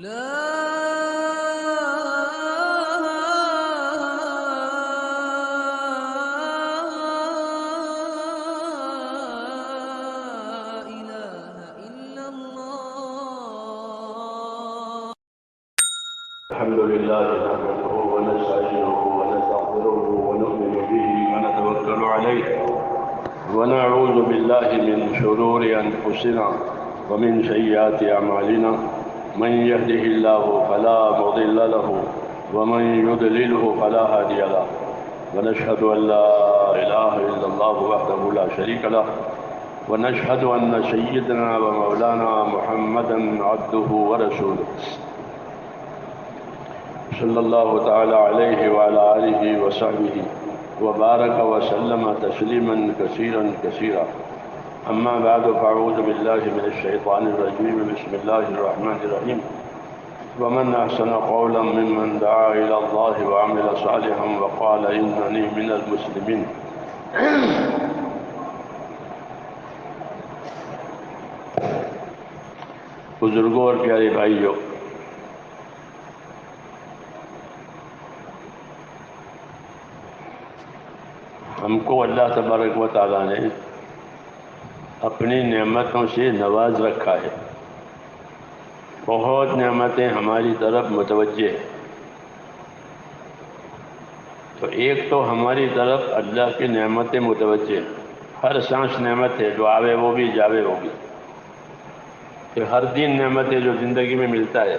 الحمد لله نحمده ونستعينه ونستغفره ونؤمن به ونتوكل عليه ونعوذ بالله من شرور أنفسنا ومن سيئات أعمالنا من يهده الله فلا مضل له ومن يضلله فلا هادي له ونشهد أن لا إله إلا الله وحده لا شريك له ونشهد أن سيدنا ومولانا محمدا عبده ورسوله صلی اللہ تعالی علیہ وعلى آلہ وصحبہ وبارک وسلم تسلیما کثیرا کثیرا اما بعد فاعوذ باللہ من الشیطان الرجیم بسم اللہ الرحمن الرحیم ومن احسن قولا ممن دعا الى اللہ وعمل صالحا وقال اننی من المسلمین۔ بزرگوں اور پیارے بھائیوں، ہم کو اللہ تبارک و تعالیٰ نے اپنی نعمتوں سے نواز رکھا ہے۔ بہت نعمتیں ہماری طرف متوجہ ہیں، تو ایک تو ہماری طرف اللہ کی نعمتیں متوجہ ہیں، ہر سانس نعمت ہے، جو آوے وہ بھی جاوے وہ بھی، پھر ہر دن نعمت ہے جو زندگی میں ملتا ہے،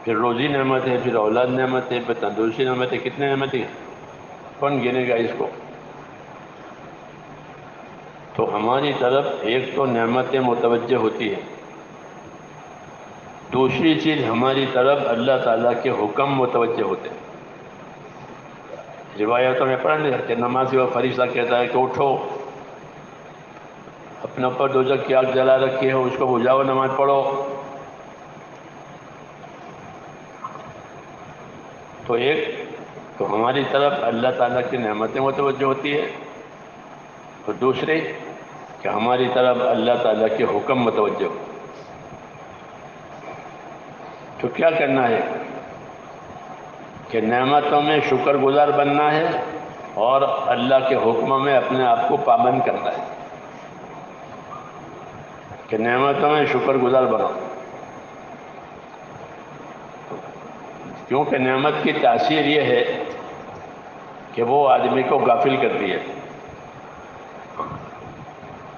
پھر روزی نعمت ہے، پھر اولاد نعمت ہے، پھر تندرستی نعمت ہے، کتنے نعمتیں ہیں، کون گنے گا اس کو؟ تو ہماری طرف ایک تو نعمتیں متوجہ ہوتی ہیں، دوسری چیز ہماری طرف اللہ تعالیٰ کے حکم متوجہ ہوتے ہیں۔ روایتوں میں پڑھا نہیں کہ نمازی و فرشتہ کہتا ہے کہ اٹھو، اپنے اوپر دوزخ کی آگ جلا رکھی ہے، اس کو بجھاؤ، نماز پڑھو۔ تو ایک تو ہماری طرف اللہ تعالیٰ کی نعمتیں متوجہ ہوتی ہے، اور دوسرے کہ ہماری طرف اللہ تعالیٰ کے حکم متوجہ ہو۔ تو کیا کرنا ہے کہ نعمتوں میں شکر گزار بننا ہے اور اللہ کے حکموں میں اپنے آپ کو پابند کرنا ہے کہ نعمتوں میں شکر گزار بنو، کیونکہ نعمت کی تاثیر یہ ہے کہ وہ آدمی کو غافل کرتی ہے۔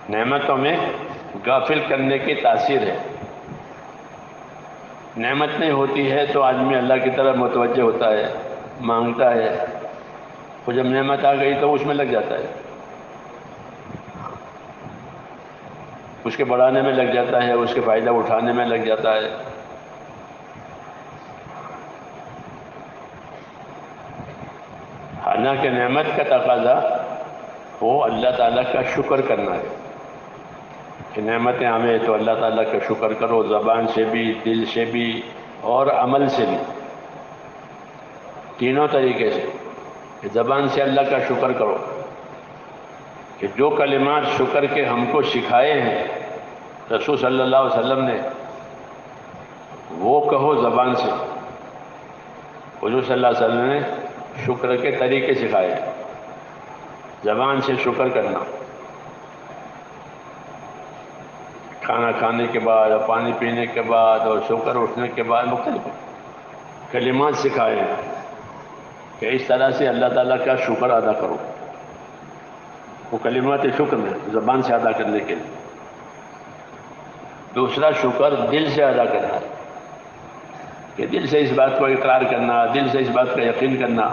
نعمتوں میں غافل کرنے کی تاثیر ہے۔ نعمت نہیں ہوتی ہے تو آدمی اللہ کی طرف متوجہ ہوتا ہے، مانگتا ہے، وہ جب نعمت آ گئی تو اس میں لگ جاتا ہے، اس کے بڑھانے میں لگ جاتا ہے، اس کے فائدہ اٹھانے میں لگ جاتا ہے۔ حالانکہ نعمت کا تقاضا وہ اللہ تعالیٰ کا شکر کرنا ہے کہ نعمتیں ہمیں تو اللہ تعالیٰ کا شکر کرو، زبان سے بھی، دل سے بھی اور عمل سے بھی، تینوں طریقے سے۔ کہ زبان سے اللہ کا شکر کرو کہ جو کلمات شکر کے ہم کو سکھائے ہیں رسول صلی اللہ علیہ وسلم نے، وہ کہو زبان سے۔ حضور صلی اللہ علیہ وسلم نے شکر کے طریقے سکھائے ہیں، زبان سے شکر کرنا، کھانا کھانے کے بعد اور پانی پینے کے بعد اور سو کر اٹھنے کے بعد مختلف کلمات سکھائے ہیں کہ اس طرح سے اللہ تعالیٰ کا شکر ادا کرو۔ وہ کلمات شکر میں زبان سے ادا کرنے کے لیے۔ دوسرا شکر دل سے ادا کرنا ہے کہ دل سے اس بات کو اقرار کرنا، دل سے اس بات کا یقین کرنا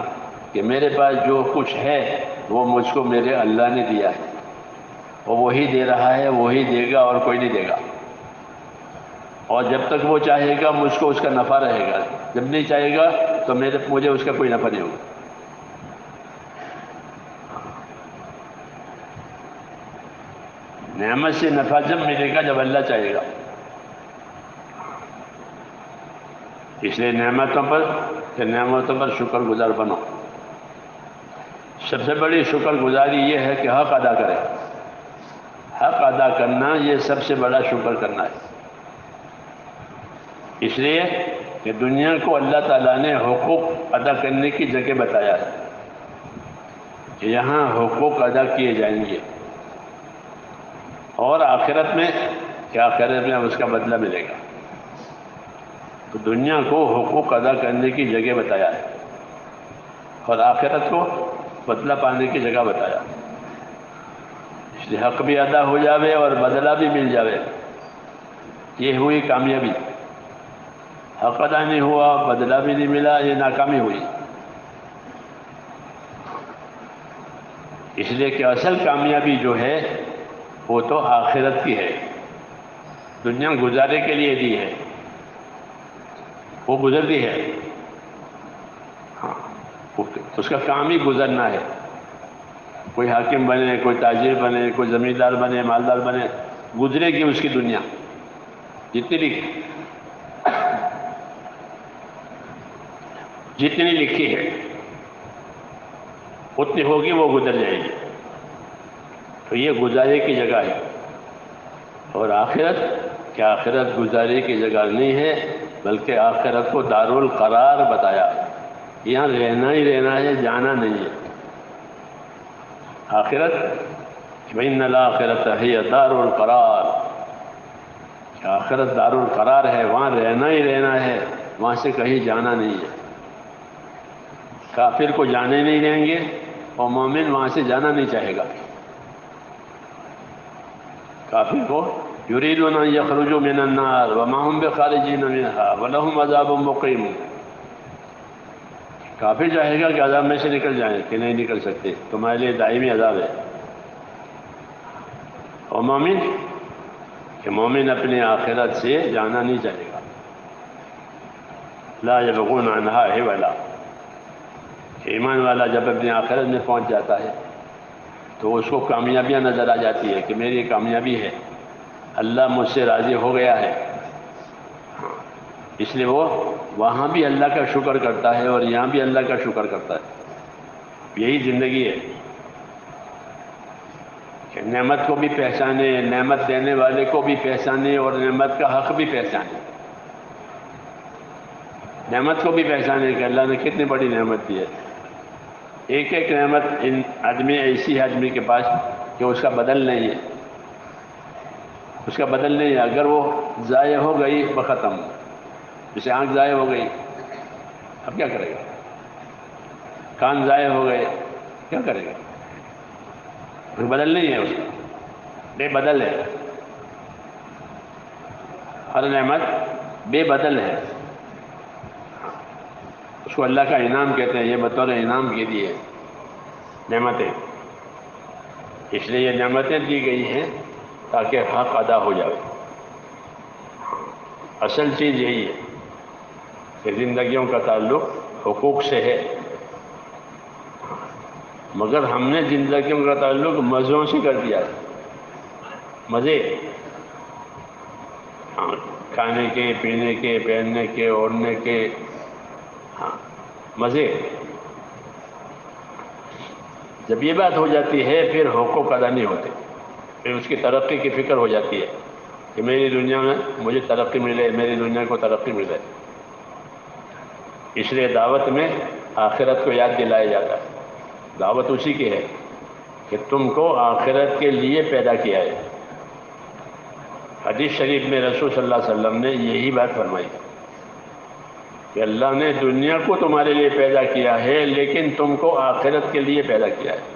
کہ میرے پاس جو کچھ ہے وہ مجھ کو میرے اللہ نے دیا ہے، اور وہی دے رہا ہے، وہی دے گا اور کوئی نہیں دے گا، اور جب تک وہ چاہے گا مجھ کو اس کا نفع رہے گا، جب نہیں چاہے گا تو مجھے اس کا کوئی نفع نہیں ہوگا۔ نعمت سے نفع جب ملے گا جب اللہ چاہے گا۔ اس لیے نعمتوں پر شکر گزار بنو۔ سب سے بڑی شکر گزاری یہ ہے کہ حق ادا کرے۔ حق ادا کرنا یہ سب سے بڑا شکر کرنا ہے۔ اس لیے کہ دنیا کو اللہ تعالیٰ نے حقوق ادا کرنے کی جگہ بتایا ہے کہ یہاں حقوق ادا کیے جائیں گے، اور آخرت میں کہ آخرت میں اس کا بدلہ ملے گا۔ تو دنیا کو حقوق ادا کرنے کی جگہ بتایا ہے اور آخرت کو بدلہ پانے کی جگہ بتایا، اس لیے حق بھی ادا ہو جاوے اور بدلہ بھی مل جاوے، یہ ہوئی کامیابی۔ حق ادا نہیں ہوا، بدلہ بھی نہیں ملا، یہ ناکامی ہوئی۔ اس لیے کہ اصل کامیابی جو ہے وہ تو آخرت کی ہے، دنیا گزارے کے لیے دی ہے، وہ گزرتی ہے، ہاں اس کا کام ہی گزرنا ہے۔ کوئی حاکم بنے، کوئی تاجر بنے، کوئی زمیندار بنے، مالدار بنے، گزرے گی اس کی دنیا، جتنی لکھی ہے اتنی ہوگی، وہ گزر جائے گی۔ تو یہ گزارے کی جگہ ہے، اور آخرت کیا آخرت گزارے کی جگہ نہیں ہے، بلکہ آخرت کو دارالقرار بتایا، یہاں رہنا ہی رہنا ہے، جانا نہیں ہے۔ آخرت وَإِنَّ الْآخِرَةَ هِيَ دَارُ الْقَرَارِ، کہ آخرت دارالقرار ہے، وہاں رہنا ہی رہنا ہے، وہاں سے کہیں جانا نہیں ہے۔ کافر کو جانے نہیں دیں گے اور مومن وہاں سے جانا نہیں چاہے گا۔ کافر کو یریدون ان یخرجوا من النار وما هم بخارجین منها ولهم عذاب مقیم، کافر چاہے گا کہ عذاب میں سے نکل جائیں، کہ نہیں نکل سکتے، تمہارے لیے دائمی عذاب ہے۔ اور مومن کہ مومن اپنے آخرت سے جانا نہیں چاہے گا، لا یبغون عنها حولا، ایمان والا جب اپنے آخرت میں پہنچ جاتا ہے تو اس کو کامیابیاں نظر آ جاتی ہے کہ میری کامیابی ہے، اللہ مجھ سے راضی ہو گیا ہے، اس لیے وہ وہاں بھی اللہ کا شکر کرتا ہے اور یہاں بھی اللہ کا شکر کرتا ہے۔ یہی زندگی ہے کہ نعمت کو بھی پہچانے، نعمت دینے والے کو بھی پہچانے اور نعمت کا حق بھی پہچانے۔ نعمت کو بھی پہچانے کہ اللہ نے کتنی بڑی نعمت دی ہے۔ ایک ایک نعمت ان آدمی ایسی ہے آدمی کے پاس کہ اس کا بدل نہیں ہے، اس کا بدل نہیں ہے۔ اگر وہ ضائع ہو گئی بختم، جیسے آنکھ ضائع ہو گئی اب کیا کرے گا، کان ضائع ہو گئے کیا کرے گا، کوئی بدل نہیں ہے، اس کا بے بدل ہے، ہر نعمت بے بدل ہے، اس کو اللہ کا انعام کہتے ہیں، یہ بطور انعام کے دیے نعمتیں۔ اس لیے یہ نعمتیں دی گئی ہیں تاکہ حق ادا ہو جائے۔ اصل چیز یہی ہے کہ زندگیوں کا تعلق حقوق سے ہے، مگر ہم نے زندگیوں کا تعلق مزوں سے کر دیا ہے، مزے، ہاں، کھانے کے، پینے کے، پہننے کے، اوڑھنے کے، ہاں مزے۔ جب یہ بات ہو جاتی ہے پھر حقوق ادا نہیں ہوتے، پھر اس کی ترقی کی فکر ہو جاتی ہے کہ میری دنیا میں مجھے ترقی ملے، میری دنیا کو ترقی ملے۔ اس لیے دعوت میں آخرت کو یاد دلایا جاتا ہے۔ دعوت اسی کی ہے کہ تم کو آخرت کے لیے پیدا کیا ہے۔ حدیث شریف میں رسول صلی اللہ علیہ وسلم نے یہی بات فرمائی کہ اللہ نے دنیا کو تمہارے لیے پیدا کیا ہے لیکن تم کو آخرت کے لیے پیدا کیا ہے۔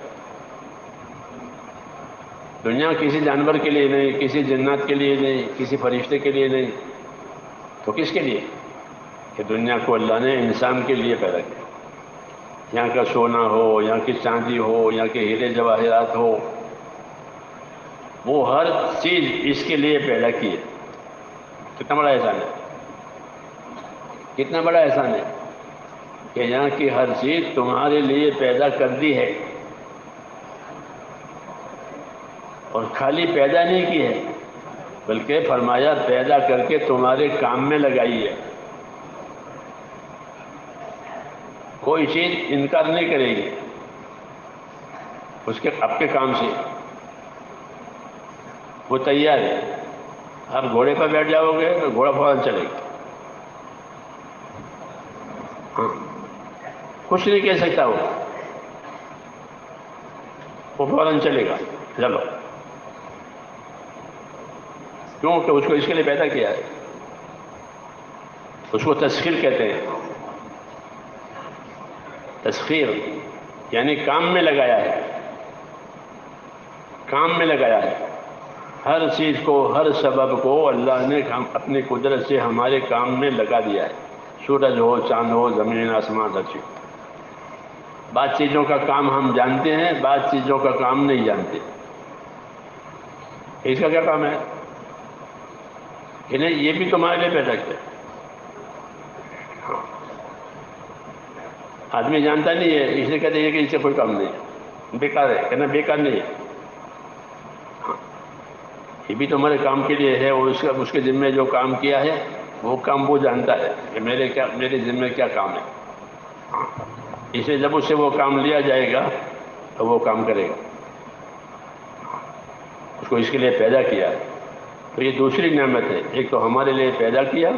دنیا کسی جانور کے لیے نہیں، کسی جنات کے لیے نہیں، کسی فرشتے کے لیے نہیں، تو کس کے لیے؟ کہ دنیا کو اللہ نے انسان کے لیے پیدا کیا۔ یہاں کا سونا ہو، یہاں کی چاندی ہو، یہاں کے ہیرے جواہرات ہو، وہ ہر چیز اس کے لیے پیدا کی ہے۔ کتنا بڑا احسان ہے، کتنا بڑا احسان ہے کہ یہاں کی ہر چیز تمہارے لیے پیدا کر دی ہے، اور خالی پیدا نہیں کی ہے بلکہ فرمایا پیدا کر کے تمہارے کام میں لگائی ہے۔ کوئی چیز انکار نہیں کرے گی اس کے آپ کے کام سے، وہ تیار ہے۔ آپ گھوڑے پر بیٹھ جاؤ گے تو گھوڑا فوراً چلے گا، کچھ نہیں کہہ سکتا وہ فوراً چلے گا چلو، کیونکہ اس کو اس کے لیے پیدا کیا ہے. اس کو تسخیر کہتے ہیں. تسخیر یعنی کام میں لگایا ہے، کام میں لگایا ہے. ہر چیز کو، ہر سبب کو اللہ نے اپنی قدرت سے ہمارے کام میں لگا دیا ہے. سورج ہو، چاند ہو، زمین آسمان، ہر چیز. بعض چیزوں کا کام ہم جانتے ہیں، بعض چیزوں کا کام نہیں جانتے. اس کا کیا کام ہے کہ نہیں یہ بھی تمہارے لیے پیدا کیا. آدمی جانتا نہیں ہے، اس لیے کہتے ہیں کہ اس سے کوئی کام نہیں ہے، بیکار ہے. کہنا بیکار نہیں ہے، یہ بھی تمہارے کام کے لیے ہے. اور اس کے ذمہ جو کام کیا ہے وہ کام وہ جانتا ہے کہ میرے ذمہ کیا کام ہے. اس لیے جب اس سے وہ کام لیا جائے گا تو وہ کام کرے گا. اس کو اس کے لیے پیدا کیا ہے. تو یہ دوسری نعمت ہے. ایک تو ہمارے لیے پیدا کیا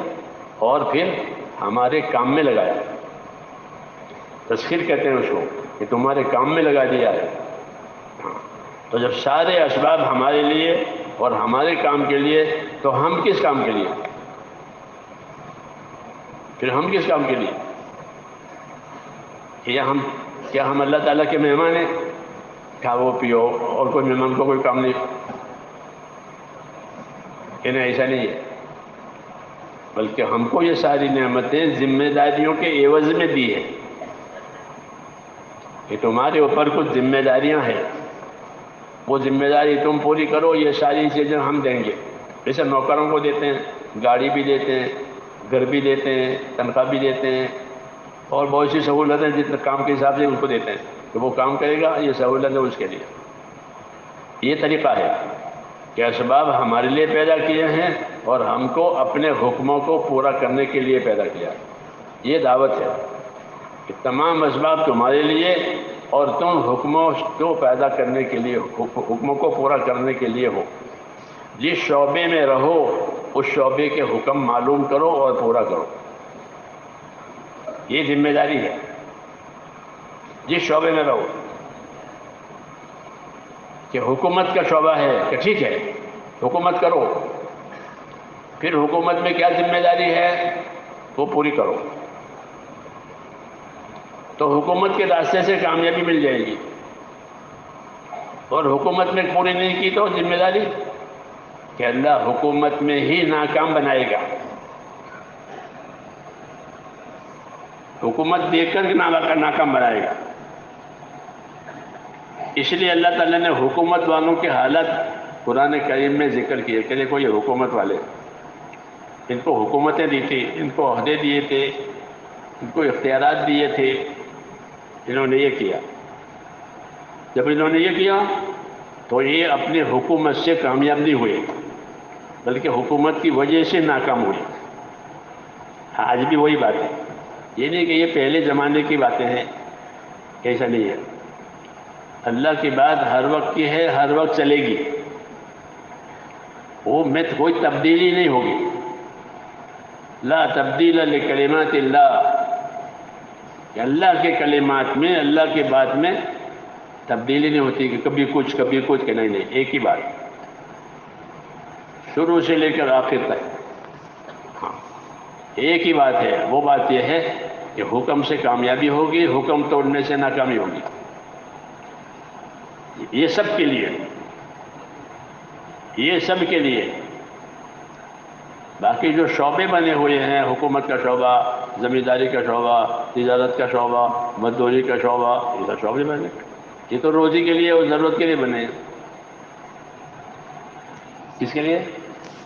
اور پھر ہمارے کام میں لگایا. تسخیر کہتے ہیں اس کو کہ تمہارے کام میں لگا دیا ہے. تو جب سارے اسباب ہمارے لیے اور ہمارے کام کے لیے، تو ہم کس کام کے لیے؟ پھر ہم کس کام کے لیے؟ کیا ہم اللہ تعالیٰ کے مہمان ہیں؟ کھاؤ پیو اور کوئی مہمان کو کوئی کام نہیں؟ کہ نہیں، ایسا نہیں ہے. بلکہ ہم کو یہ ساری نعمتیں ذمہ داریوں کے عوض میں دی ہے کہ تمہارے اوپر کچھ ذمہ داریاں ہیں، وہ ذمہ داری تم پوری کرو. یہ ساری چیزیں ہم دیں گے. جیسے نوکروں کو دیتے ہیں، گاڑی بھی دیتے ہیں، گھر بھی دیتے ہیں، تنخواہ بھی دیتے ہیں، اور بہت سی سہولتیں جتنے کام کے حساب سے ان کو دیتے ہیں کہ وہ کام کرے گا. یہ سہولت ہے اس کے لیے. یہ طریقہ ہے کہ اسباب ہمارے لیے پیدا کیے ہیں اور ہم کو اپنے حکموں کو پورا کرنے کے لیے پیدا کیا. یہ دعوت ہے کہ تمام اسباب تمہارے لیے اور تم حکموں کو پیدا کرنے کے لیے، حکموں کو پورا کرنے کے لیے ہو. جس شعبے میں رہو اس شعبے کے حکم معلوم کرو اور پورا کرو. یہ ذمہ داری ہے. جس شعبے میں رہو، کہ حکومت کا شعبہ ہے کہ ٹھیک ہے حکومت کرو، پھر حکومت میں کیا ذمہ داری ہے وہ پوری کرو. تو حکومت کے راستے سے کامیابی مل جائے گی. اور حکومت میں پوری نہیں کی تو ذمہ داری کہ اللہ حکومت میں ہی ناکام بنائے گا. حکومت دے کر ناکام بنائے گا. اس لیے اللہ تعالیٰ نے حکومت والوں کے حالت قرآن کریم میں ذکر کیے کہ دیکھو یہ حکومت والے، ان کو حکومتیں دی تھی، ان کو عہدے دیے تھے، ان کو اختیارات دیے تھے، انہوں نے یہ کیا. جب انہوں نے یہ کیا تو یہ اپنی حکومت سے کامیاب نہیں ہوئے بلکہ حکومت کی وجہ سے ناکام ہوئے. آج بھی وہی بات ہے. یہ نہیں کہ یہ پہلے زمانے کی باتیں ہیں، ایسا نہیں ہے. اللہ کی بات ہر وقت کی ہے، ہر وقت چلے گی. وہ میں کوئی تبدیلی نہیں ہوگی. لا تبدیل لکلمات اللہ، کہ اللہ کے کلمات میں، اللہ کی بات میں تبدیلی نہیں ہوتی کہ کبھی کچھ کہ نہیں، ایک ہی بات شروع سے لے کر آخر تک. ہاں ایک ہی بات ہے. وہ بات یہ ہے کہ حکم سے کامیابی ہوگی، حکم توڑنے سے ناکامی ہوگی. یہ سب کے لیے، یہ سب کے لیے. باقی جو شعبے بنے ہوئے ہیں، حکومت کا شعبہ، زمینداری کا شعبہ، تجارت کا شعبہ، مزدوری کا شعبہ، یہ سب شعبے بنے. یہ تو روزی کے لیے اور ضرورت کے لیے بنے ہیں. کس کے لیے؟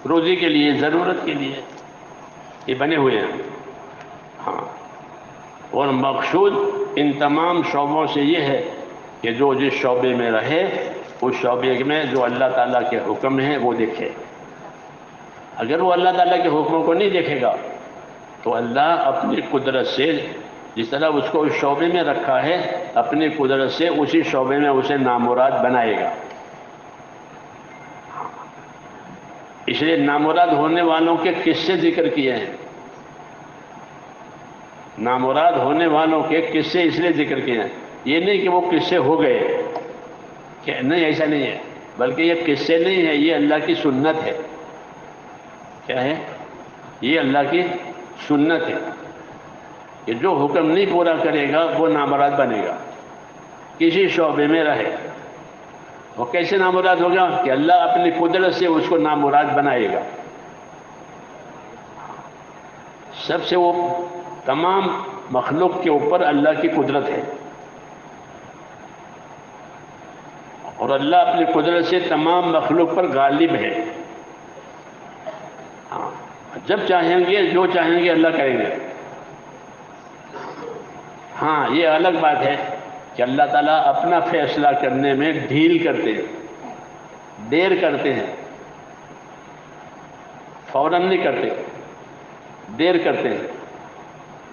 روزی کے لیے، ضرورت کے لیے یہ بنے ہوئے ہیں. ہاں. اور مقصود ان تمام شعبوں سے یہ ہے کہ جو جس شعبے میں رہے اس شعبے میں جو اللہ تعالیٰ کے حکم ہیں وہ دیکھے. اگر وہ اللہ تعالیٰ کے حکموں کو نہیں دیکھے گا تو اللہ اپنی قدرت سے، جس طرح اس کو اس شعبے میں رکھا ہے، اپنی قدرت سے اسی شعبے میں اسے نامراد بنائے گا. اس لیے نامراد ہونے والوں کے قصے ذکر کیے ہیں نامراد ہونے والوں کے قصے اس لیے ذکر کیے ہیں، یہ نہیں کہ وہ قصے ہو گئے، کہ نہیں، ایسا نہیں ہے، بلکہ یہ قصے نہیں ہے، یہ اللہ کی سنت ہے۔ کیا ہے؟ یہ اللہ کی سنت ہے کہ جو حکم نہیں پورا کرے گا وہ نامراد بنے گا، کسی شعبے میں رہے۔ وہ کیسے نامراد ہوگا؟ کہ اللہ اپنی قدرت سے اس کو نامراد بنائے گا۔ سب سے وہ تمام مخلوق کے اوپر اللہ کی قدرت ہے، اور اللہ اپنی قدرت سے تمام مخلوق پر غالب ہے۔ جب چاہیں گے، جو چاہیں گے اللہ کریں گے۔ ہاں، یہ الگ بات ہے کہ اللہ تعالیٰ اپنا فیصلہ کرنے میں ڈھیل کرتے ہیں، دیر کرتے ہیں، فوراً نہیں کرتے، دیر کرتے ہیں۔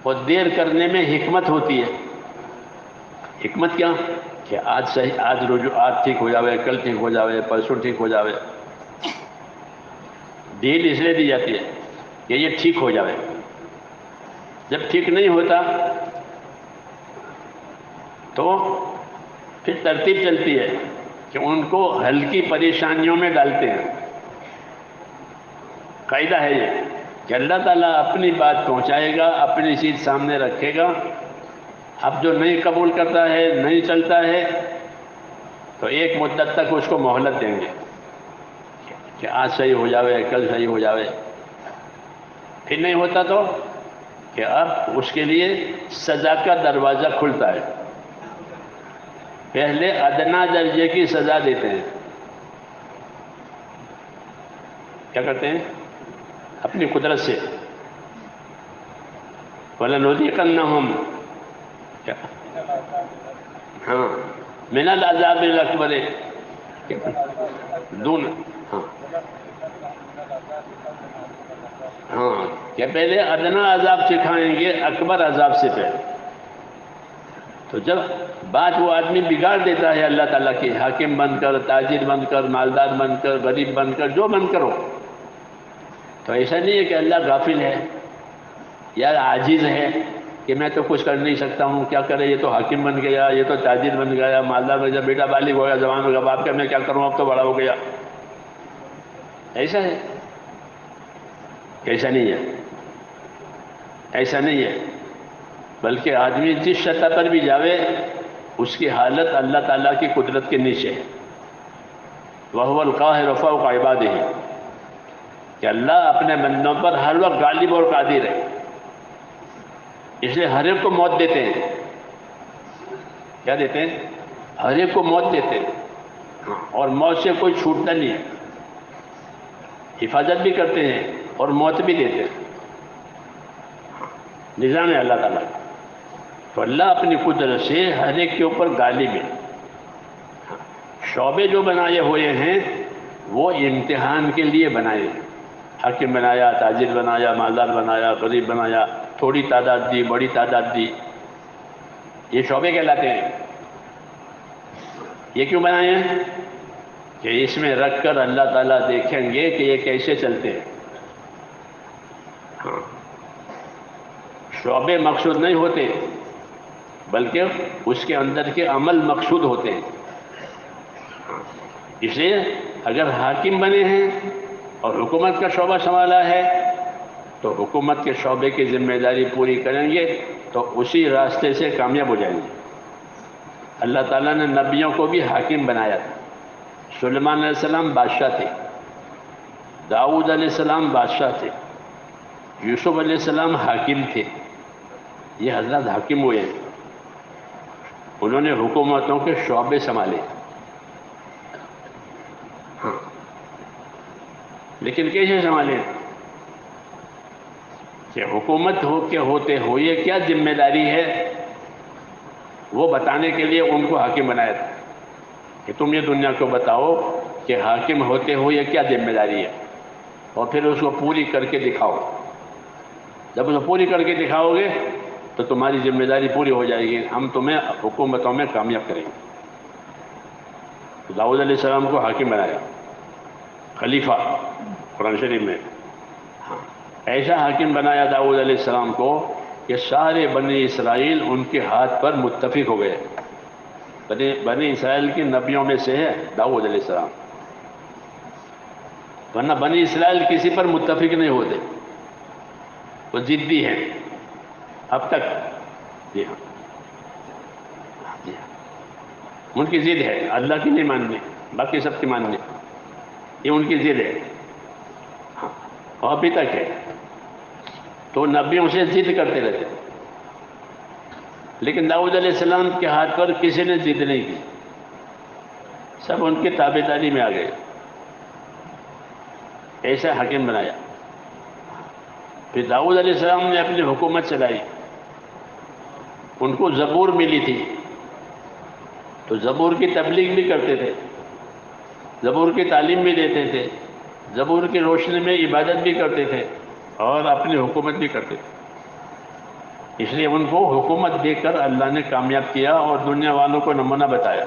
اور دیر کرنے میں حکمت ہوتی ہے۔ حکمت کیا؟ کہ آج صحیح، آج ٹھیک ہو جاوے، کل ٹھیک ہو جاوے، پرسوں ٹھیک ہو جاوے۔ ڈھیل اس لیے دی جاتی ہے کہ یہ ٹھیک ہو جاوے۔ جب ٹھیک نہیں ہوتا تو پھر ترتیب چلتی ہے کہ ان کو ہلکی پریشانیوں میں ڈالتے ہیں۔ قاعدہ ہے یہ کہ اللہ تعالیٰ اپنی بات پہنچائے گا، اپنی چیز سامنے رکھے گا۔ اب جو نہیں قبول کرتا ہے، نہیں چلتا ہے، تو ایک مدت تک اس کو مہلت دیں گے کہ آج صحیح ہو جاوے، کل صحیح ہو جاوے۔ پھر نہیں ہوتا تو کہ اب اس کے لیے سزا کا دروازہ کھلتا ہے۔ پہلے ادنا درجے کی سزا دیتے ہیں۔ کیا کرتے ہیں؟ اپنی قدرت سے وَلَنُذِيقَنَّهُمْ، کیا؟ ہاں، مِنَ الْعَذَابِ الْأَكْبَرِ دون، ہاں، کہ پہلے ادنا عذاب سکھائیں گے اکبر عذاب سے پہلے۔ تو جب بات وہ آدمی بگاڑ دیتا ہے اللہ تعالیٰ کی، حاکم بن کر، تاجر بن کر، مالدار بن کر، غریب بن کر، جو بن کر ہو، تو ایسا نہیں ہے کہ اللہ غافل ہے یا عاجز ہے کہ میں تو کچھ کر نہیں سکتا ہوں، کیا کرے، یہ تو حاکم بن گیا، یہ تو تاجر بن گیا، مالدار بن گیا، بیٹا بالغ ہو گیا، جوان ہو گیا، باپ کا میں کیا کروں، اب تو بڑا ہو گیا۔ ایسا ہے؟ ایسا نہیں ہے، ایسا نہیں ہے، بلکہ آدمی جس سطح پر بھی جاوے اس کی حالت اللہ تعالیٰ کی قدرت کے نیچے ہے۔ وَهُوَ الْقَاهِرُ فَوْقَ عِبَادِهِ، کہ اللہ اپنے بندوں پر ہر وقت غالب اور قادر ہے، اس لیے ہر ایک کو موت دیتے ہیں۔ کیا دیتے ہیں؟ ہر ایک کو موت دیتے ہیں، اور موت سے کوئی چھوٹتا نہیں ہے، حفاظت بھی کرتے ہیں اور موت بھی دیتے ہیں۔ نظام ہے اللہ تعالیٰ۔ تو اللہ اپنی قدرت سے ہر ایک کے اوپر غالب ہے۔ شعبے جو بنائے ہوئے ہیں وہ امتحان کے لیے بنائے ہیں۔ حاکم بنایا، تاجر بنایا، مالدار بنایا، غریب بنایا، تھوڑی تعداد دی، بڑی تعداد دی، یہ شعبے کہلاتے ہیں۔ یہ کیوں بنائے ہیں؟ کہ اس میں رکھ کر اللہ تعالیٰ دیکھیں گے کہ یہ کیسے چلتے ہیں۔ شعبے مقصود نہیں ہوتے، بلکہ اس کے اندر کے عمل مقصود ہوتے ہیں۔ اس لیے اگر حاکم بنے ہیں اور حکومت کا شعبہ سنبھالا ہے تو حکومت کے شعبے کی ذمہ داری پوری کریں گے تو اسی راستے سے کامیاب ہو جائیں گے۔ اللہ تعالیٰ نے نبیوں کو بھی حاکم بنایا تھا۔ سلیمان علیہ السلام بادشاہ تھے، داؤد علیہ السلام بادشاہ تھے، یوسف علیہ السلام حاکم تھے۔ یہ حضرات حاکم ہوئے ہیں، انہوں نے حکومتوں کے شعبے سنبھالے۔ ہاں، لیکن کیسے سنبھالے؟ کہ حکومت ہو کے ہوتے ہوئے کیا ذمہ داری ہے وہ بتانے کے لیے ان کو حاکم بنایا تھا کہ تم یہ دنیا کو بتاؤ کہ حاکم ہوتے ہوئے کیا ذمہ داری ہے، اور پھر اس کو پوری کر کے دکھاؤ۔ جب اس کو پوری کر کے دکھاؤ گے تو تمہاری ذمہ داری پوری ہو جائے گی، ہم تمہیں حکومتوں میں کامیاب کریں گے۔ تو داؤد علیہ السلام کو حاکم بنایا، خلیفہ قرآن شریف میں۔ ایسا حاکم بنایا داؤد علیہ السلام کو کہ سارے بنی اسرائیل ان کے ہاتھ پر متفق ہو گئے. بنی اسرائیل کے نبیوں میں سے ہے داؤد علیہ السلام، ورنہ بنی اسرائیل کسی پر متفق نہیں ہوتے، وہ ضدی ہیں اب تک. جی ہاں، جی ہاں، ان کی ضد ہے، اللہ کی نہیں ماننی، باقی سب کی ماننی، یہ ان کی ضد ہے. ہاں، اور ابھی تک ہے. تو نبیوں سے ضد کرتے رہتے، لیکن داؤد علیہ السلام کے ہاتھ پر کسی نے ضد نہیں کی، سب ان کی تابعداری میں آ گئے، ایسا حاکم بنایا. پھر داؤد علیہ السلام نے اپنی حکومت چلائی. ان کو زبور ملی تھی، تو زبور کی تبلیغ بھی کرتے تھے، زبور کی تعلیم بھی دیتے تھے، زبور کی روشنی میں عبادت بھی کرتے تھے اور اپنی حکومت بھی کرتے تھے. اس لیے ان کو حکومت دے کر اللہ نے کامیاب کیا اور دنیا والوں کو نمونہ بتایا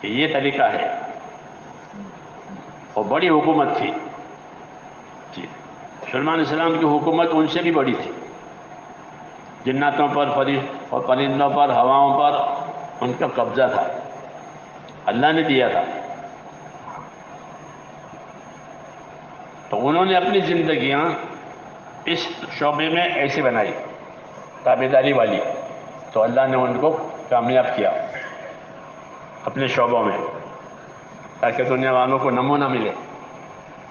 کہ یہ طریقہ ہے. اور بڑی حکومت تھی. جی، سلیمان علیہ السلام کی حکومت ان سے بھی بڑی تھی. جناتوں پر، اور پرندوں پر، ہواؤں پر ان کا قبضہ تھا، اللہ نے دیا تھا. تو انہوں نے اپنی زندگیاں اس شعبے میں ایسے بنائی، تابعداری والی، تو اللہ نے ان کو کامیاب کیا اپنے شعبوں میں، تاکہ دنیا والوں کو نمونہ ملے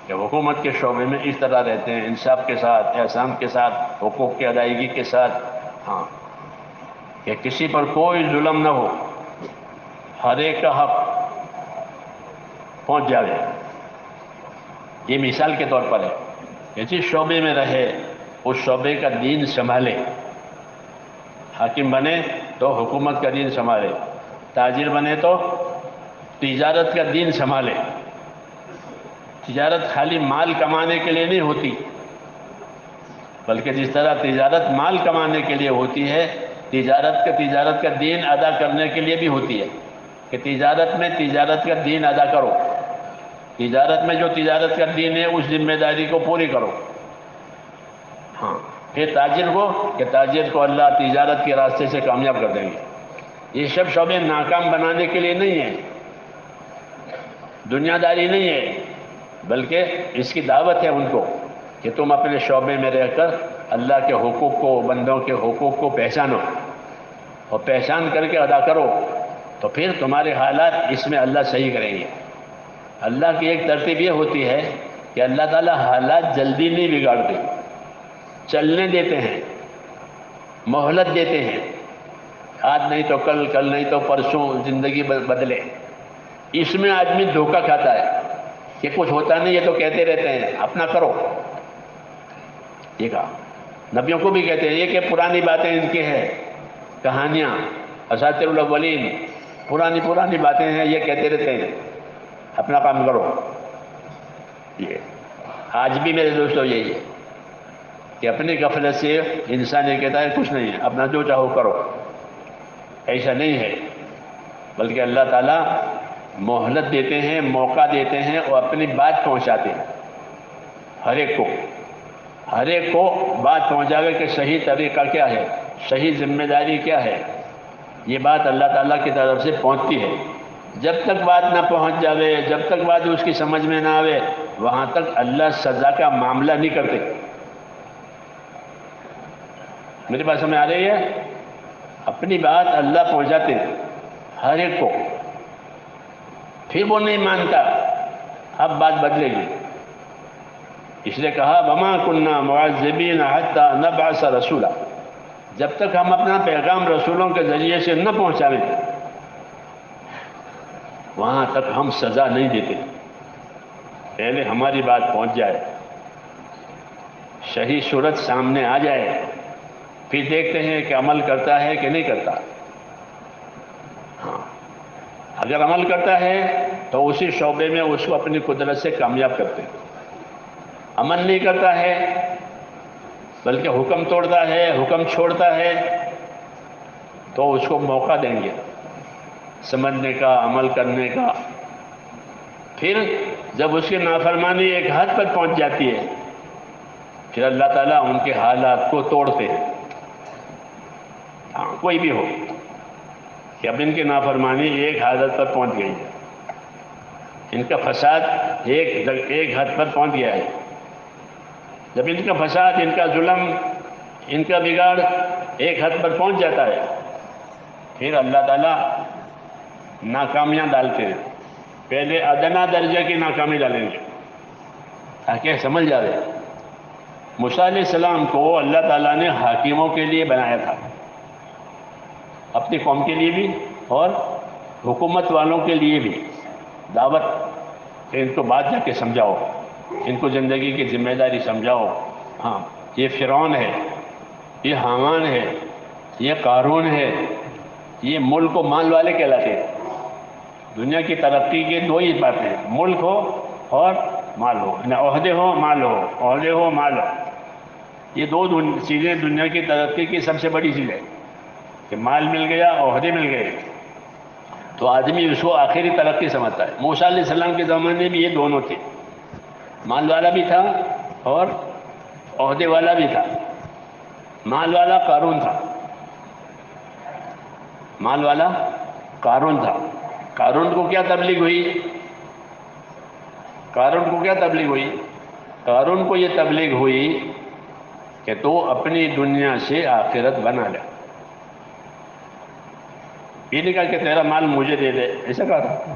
کہ حکومت کے شعبے میں اس طرح رہتے ہیں، انصاف کے ساتھ، احسان کے ساتھ، حقوق کی ادائیگی کے ساتھ. ہاں، کہ کسی پر کوئی ظلم نہ ہو، ہر ایک کا حق پہنچ جائے. یہ مثال کے طور پر ہے کہ جس شعبے میں رہے اس شعبے کا دین سنبھالے. حاکم بنے تو حکومت کا دین سنبھالے، تاجر بنے تو تجارت کا دین سنبھالے. تجارت خالی مال کمانے کے لیے نہیں ہوتی، بلکہ جس طرح تجارت مال کمانے کے لیے ہوتی ہے، تجارت کا دین ادا کرنے کے لیے بھی ہوتی ہے، کہ تجارت میں تجارت کا دین ادا کرو، تجارت میں جو تجارت کا دین ہے اس ذمہ داری کو پوری کرو. ہاں، پھر تاجر کو اللہ تجارت کے راستے سے کامیاب کر دیں گے. یہ سب شعبے ناکام بنانے کے لیے نہیں ہیں، دنیا داری نہیں ہے، بلکہ اس کی دعوت ہے ان کو کہ تم اپنے شعبے میں رہ کر اللہ کے حقوق کو، بندوں کے حقوق کو پہچانو، اور پہچان کر کے ادا کرو، تو پھر تمہارے حالات اس میں اللہ صحیح کریں گے. اللہ کی ایک ترتیب یہ ہوتی ہے کہ اللہ تعالیٰ حالات جلدی نہیں بگاڑتے، چلنے دیتے ہیں، مہلت دیتے ہیں. آج نہیں تو کل، کل نہیں تو پرسوں زندگی بدلے. اس میں آدمی دھوکہ کھاتا ہے کہ کچھ ہوتا نہیں ہے تو کہتے رہتے ہیں اپنا کرو. یہ کہا نبیوں کو بھی کہتے ہیں، یہ کہ پرانی باتیں ان کی ہیں، کہانیاں، اساطیر الاولین، پرانی باتیں ہیں، یہ کہتے رہتے ہیں اپنا کام کرو. یہ آج بھی میرے دوستوں یہی ہے کہ اپنی غفلت سے انسان یہ کہتا ہے کچھ نہیں ہے، اپنا جو چاہو کرو. ایسا نہیں ہے، بلکہ اللہ تعالیٰ مہلت دیتے ہیں، موقع دیتے ہیں اور اپنی بات پہنچاتے ہیں. ہر ایک کو بات پہنچاوے کہ صحیح طریقہ کیا ہے، صحیح ذمہ داری کیا ہے. یہ بات اللہ تعالیٰ کی طرف سے پہنچتی ہے. جب تک بات نہ پہنچ جاوے، جب تک بات اس کی سمجھ میں نہ آوے، وہاں تک اللہ سزا کا معاملہ نہیں کرتے. میری بات سمجھ آ رہی ہے؟ اپنی بات اللہ پہنچاتے ہر ایک کو. پھر وہ نہیں مانتا، اب بات بدلے گی. اس لیے کہا وما کننا معذبین حتی نبعث رسولا، جب تک ہم اپنا پیغام رسولوں کے ذریعے سے نہ پہنچاویں وہاں تک ہم سزا نہیں دیتے. پہلے ہماری بات پہنچ جائے، صحیح صورت سامنے آ جائے، پھر دیکھتے ہیں کہ عمل کرتا ہے کہ نہیں کرتا. ہاں، اگر عمل کرتا ہے تو اسی شعبے میں اس کو اپنی قدرت سے کامیاب کرتے ہیں. عمل نہیں کرتا ہے بلکہ حکم توڑتا ہے، حکم چھوڑتا ہے، تو اس کو موقع دیں گے سمجھنے کا، عمل کرنے کا. پھر جب اس کی نافرمانی ایک حد تک پہنچ جاتی ہے، پھر اللہ تعالیٰ ان کے حالات کو توڑتے ہیں. ہاں کوئی بھی ہو کہ اب ان کی نافرمانی ایک حالت پر پہنچ گئی ہے، ان کا فساد ایک حد پر پہنچ گیا ہے. جب ان کا فساد، ان کا ظلم، ان کا بگاڑ ایک حد پر پہنچ جاتا ہے، پھر اللہ تعالیٰ ناکامیاں ڈالتے ہیں. پہلے ادنا درجہ کی ناکامی ڈالیں گے تاکہ سمجھ جائے. موسیٰ علیہ السلام کو اللہ تعالیٰ نے حاکموں کے لیے بنایا تھا، اپنی قوم کے لیے بھی اور حکومت والوں کے لیے بھی. دعوت کہ ان کو بات جا کے سمجھاؤ، ان کو زندگی کی ذمہ داری سمجھاؤ. ہاں یہ فرعون ہے، یہ حامان ہے، یہ قارون ہے، یہ ملک و مال والے کہلاتے ہیں. دنیا کی ترقی کے دو ہی باتیں ہیں، ملک ہو اور مال ہو، عہدے ہو مال ہو، عہدے ہو مال ہو. یہ دو چیزیں دنیا کی ترقی کی سب سے بڑی چیز ہے کہ مال مل گیا، عہدے مل گئے تو آدمی اس کو آخری ترقی سمجھتا ہے. موسیٰ علیہ السلام کے زمانے میں یہ دونوں تھے، مال والا بھی تھا اور عہدے والا بھی تھا. مال والا قارون تھا، مال والا قارون تھا. قارون کو کیا تبلیغ ہوئی؟ قارون کو کیا تبلیغ ہوئی؟ قارون کو یہ تبلیغ ہوئی کہ تو اپنی دنیا سے آخرت بنا لے. یہ نہیں کہا کہ تیرا مال مجھے دے دے، ایسا کہا تھا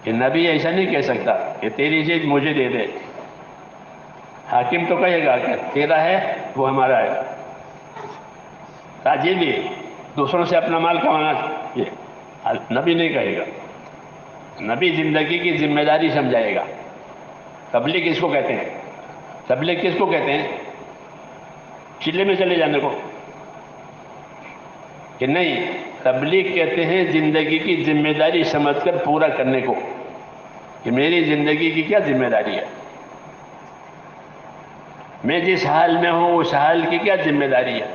کہ نبی ایسا نہیں کہہ سکتا کہ تیری چیز مجھے دے دے. حاکم تو کہے گا کہ تیرا ہے وہ ہمارا ہے. تاجر بھی دوسروں سے اپنا مال کمانا، یہ نبی نہیں کہے گا. نبی زندگی کی ذمہ داری سمجھائے گا. تبلیغ کس کو کہتے ہیں؟ تبلیغ کس کو کہتے ہیں؟ چلے میں چلے جانے کو کہ نہیں، تبلیغ کہتے ہیں زندگی کی ذمہ داری سمجھ کر پورا کرنے کو کہ میری زندگی کی کیا ذمہ داری ہے، میں جس حال میں ہوں اس حال کی کیا ذمہ داری ہے،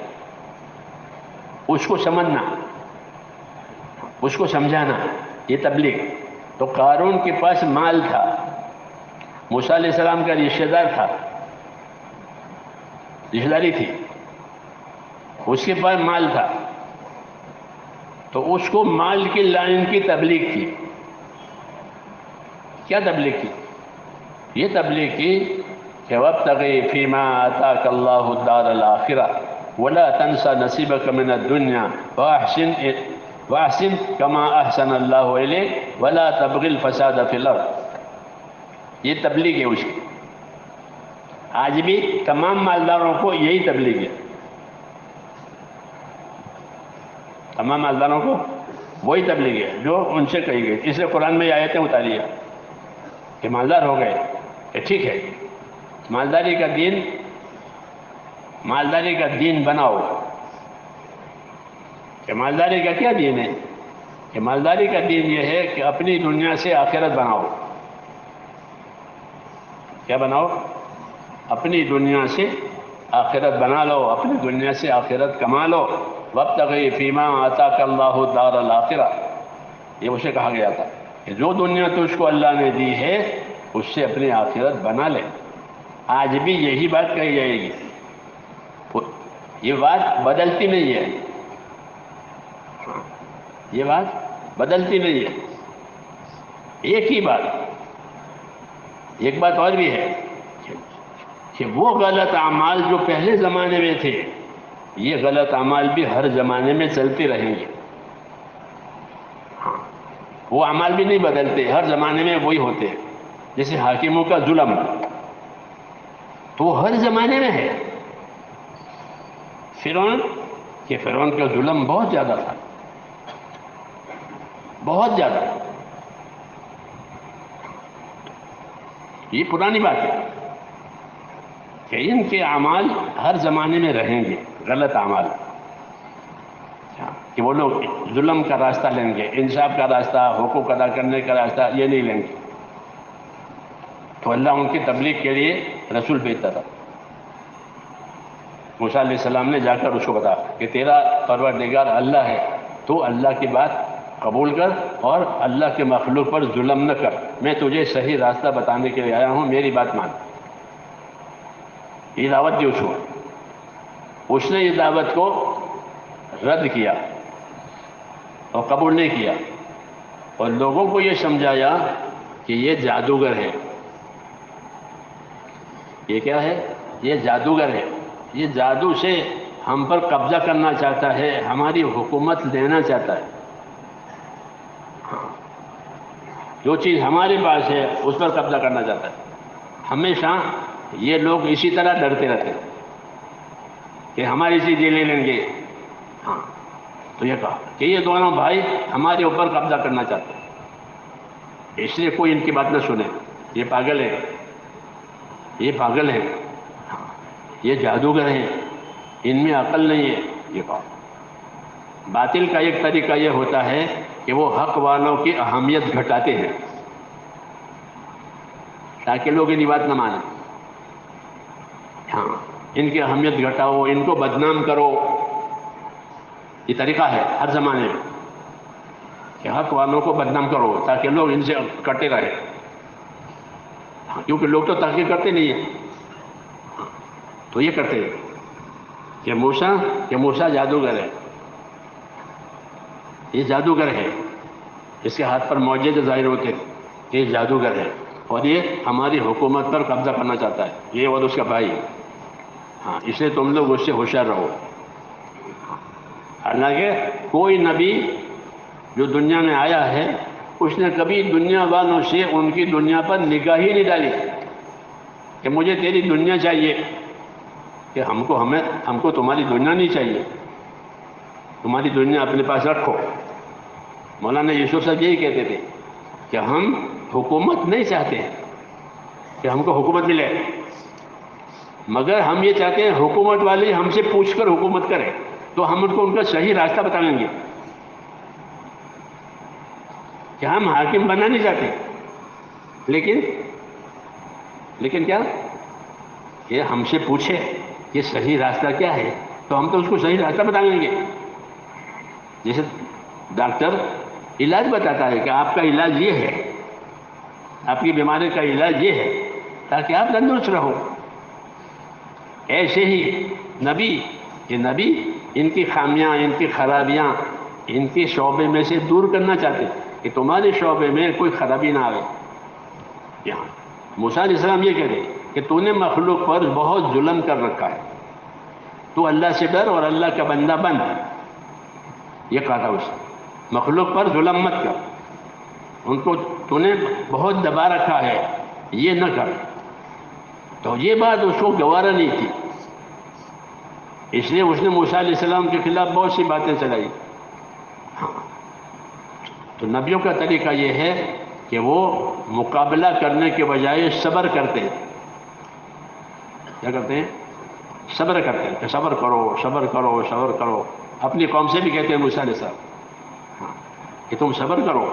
اس کو سمجھنا، اس کو سمجھانا، یہ تبلیغ. تو قارون کے پاس مال تھا، موسیٰ علیہ السلام کا رشتہ دار تھا، رشتہ داری تھی، اس کے پاس مال تھا تو اس کو مال کی لائن کی تبلیغ کی. کیا تبلیغ کی؟ یہ تبلیغ کی کہ وابتغی فیما آتاک اللہ الدار الآخرہ ولا تنسى نصیبک من الدنیا واحسن کما احسن اللہ الیک ولا تبغ الفساد فی الارض. یہ تبلیغ ہے اس کی. آج بھی تمام مالداروں کو یہی تبلیغ ہے، تمام مالداروں کو وہی تبلیغ ہے جو ان سے کہی گئی. اس لیے قرآن میں یہ آیتیں اتاری ہے کہ مالدار ہو گئے کہ ٹھیک ہے، مالداری کا دین بناؤ. کہ مالداری کا کیا دین ہے؟ کہ مالداری کا دین یہ ہے کہ اپنی دنیا سے آخرت بناؤ. کیا بناؤ؟ اپنی دنیا سے آخرت بنا لو، اپنی دنیا سے آخرت کما لو. وابتغی فیما آتاک اللہ الدار الآخرہ، یہ اسے کہا گیا تھا کہ جو دنیا تجھ کو اللہ نے دی ہے اس سے اپنی آخرت بنا لے. آج بھی یہی بات کہی جائے گی، یہ بات بدلتی نہیں ہے، یہ بات بدلتی نہیں ہے. ایک ہی بات. ایک بات اور بھی ہے کہ وہ غلط اعمال جو پہلے زمانے میں تھے، یہ غلط اعمال بھی ہر زمانے میں چلتے رہیں گے. وہ اعمال بھی نہیں بدلتے، ہر زمانے میں وہی ہوتے ہیں. جیسے حاکموں کا ظلم تو وہ ہر زمانے میں ہے. فرعون کا ظلم بہت زیادہ تھا، بہت زیادہ. یہ پرانی بات ہے کہ ان کے اعمال ہر زمانے میں رہیں گے، غلط اعمال. کہ وہ لوگ ظلم کا راستہ لیں گے، انصاف کا راستہ، حقوق ادا کرنے کا راستہ یہ نہیں لیں گے. تو اللہ ان کی تبلیغ کے لیے رسول بھیجتا تھا. موسیٰ علیہ السلام نے جا کر اس کو بتا کہ تیرا پروردگار اللہ ہے، تو اللہ کی بات قبول کر اور اللہ کے مخلوق پر ظلم نہ کر. میں تجھے صحیح راستہ بتانے کے لیے آیا ہوں، میری بات مان. یہ دعوت دی اس کو. اس نے یہ دعوت کو رد کیا اور قبول نہیں کیا، اور لوگوں کو یہ سمجھایا کہ یہ جادوگر ہے۔ یہ کیا ہے؟ یہ جادوگر ہے، یہ جادو سے ہم پر قبضہ کرنا چاہتا ہے، ہماری حکومت لینا چاہتا ہے۔ جو چیز ہمارے پاس ہے اس پر قبضہ کرنا چاہتا ہے۔ ہمیشہ یہ لوگ اسی طرح ڈرتے رہتے ہیں کہ ہماری چیز یہ لے لیں گے۔ ہاں، تو یہ کہا کہ یہ دونوں بھائی ہمارے اوپر قبضہ کرنا چاہتے ہیں، اس لیے کوئی ان کی بات نہ سنے، یہ پاگل ہے، یہ پاگل ہے، یہ جادوگر ہیں، ان میں عقل نہیں ہے۔ یہ کہا باطل کا ایک طریقہ یہ ہوتا ہے کہ وہ حق والوں کی اہمیت گھٹاتے ہیں تاکہ لوگ ان کی بات نہ مانیں۔ ہاں، ان کی اہمیت گھٹاؤ، ان کو بدنام کرو، یہ طریقہ ہے ہر زمانے میں کہ حق والوں کو بدنام کرو تاکہ لوگ ان سے کٹے رہے، کیونکہ لوگ تو تحقیق کرتے نہیں ہیں۔ تو یہ کرتے ہیں کہ موسیٰ جادوگر ہے، یہ جادوگر ہے، اس کے ہاتھ پر معجزے ظاہر ہوتے ہیں، یہ جادوگر ہے اور یہ ہماری حکومت پر قبضہ کرنا چاہتا ہے، یہ اور اس کا بھائی۔ ہاں، اس لیے تم لوگ اس سے ہوشیار رہو۔ حالانکہ کوئی نبی جو دنیا میں آیا ہے اس نے کبھی دنیا والوں سے ان کی دنیا پر نگاہ ہی نہیں ڈالی کہ مجھے تیری دنیا چاہیے، کہ ہم کو تمہاری دنیا نہیں چاہیے، تمہاری دنیا اپنے پاس رکھو۔ مولانا یوسف صاحب یہی کہتے تھے کہ ہم حکومت نہیں چاہتے کہ ہم کو حکومت ملے، مگر ہم یہ چاہتے ہیں حکومت والے ہم سے پوچھ کر حکومت کریں تو ہم ان کو ان کا صحیح راستہ بتائیں گے، کہ ہم حاکم بننا نہیں چاہتے، لیکن کیا یہ ہم سے پوچھے کہ صحیح راستہ کیا ہے تو ہم تو اس کو صحیح راستہ بتائیں گے۔ جیسے ڈاکٹر علاج بتاتا ہے کہ آپ کا علاج یہ ہے، آپ کی بیماری کا علاج یہ ہے تاکہ آپ تندرست رہو، ایسے ہی نبی ان کی خامیاں، ان کی خرابیاں ان کے شعبے میں سے دور کرنا چاہتے کہ تمہارے شعبے میں کوئی خرابی نہ آئے۔ یہاں موسیٰ علیہ السلام یہ کہتے کہ تو نے مخلوق پر بہت ظلم کر رکھا ہے، تو اللہ سے ڈر اور اللہ کا بندہ بن۔ یہ کہا تھا اسے، مخلوق پر ظلم مت کر، ان کو تو نے بہت دبا رکھا ہے، یہ نہ کر۔ تو یہ بات اس کو گوارا نہیں تھی، اس لیے اس نے موسیٰ علیہ السلام کے خلاف بہت سی باتیں چلائی۔ ہاں، تو نبیوں کا طریقہ یہ ہے کہ وہ مقابلہ کرنے کے بجائے صبر کرتے ہیں۔ کیا کرتے ہیں؟ صبر کرتے ہیں کہ صبر کرو، صبر کرو، صبر کرو۔ اپنی قوم سے بھی کہتے ہیں موسیٰ علیہ السلام کہ تم صبر کرو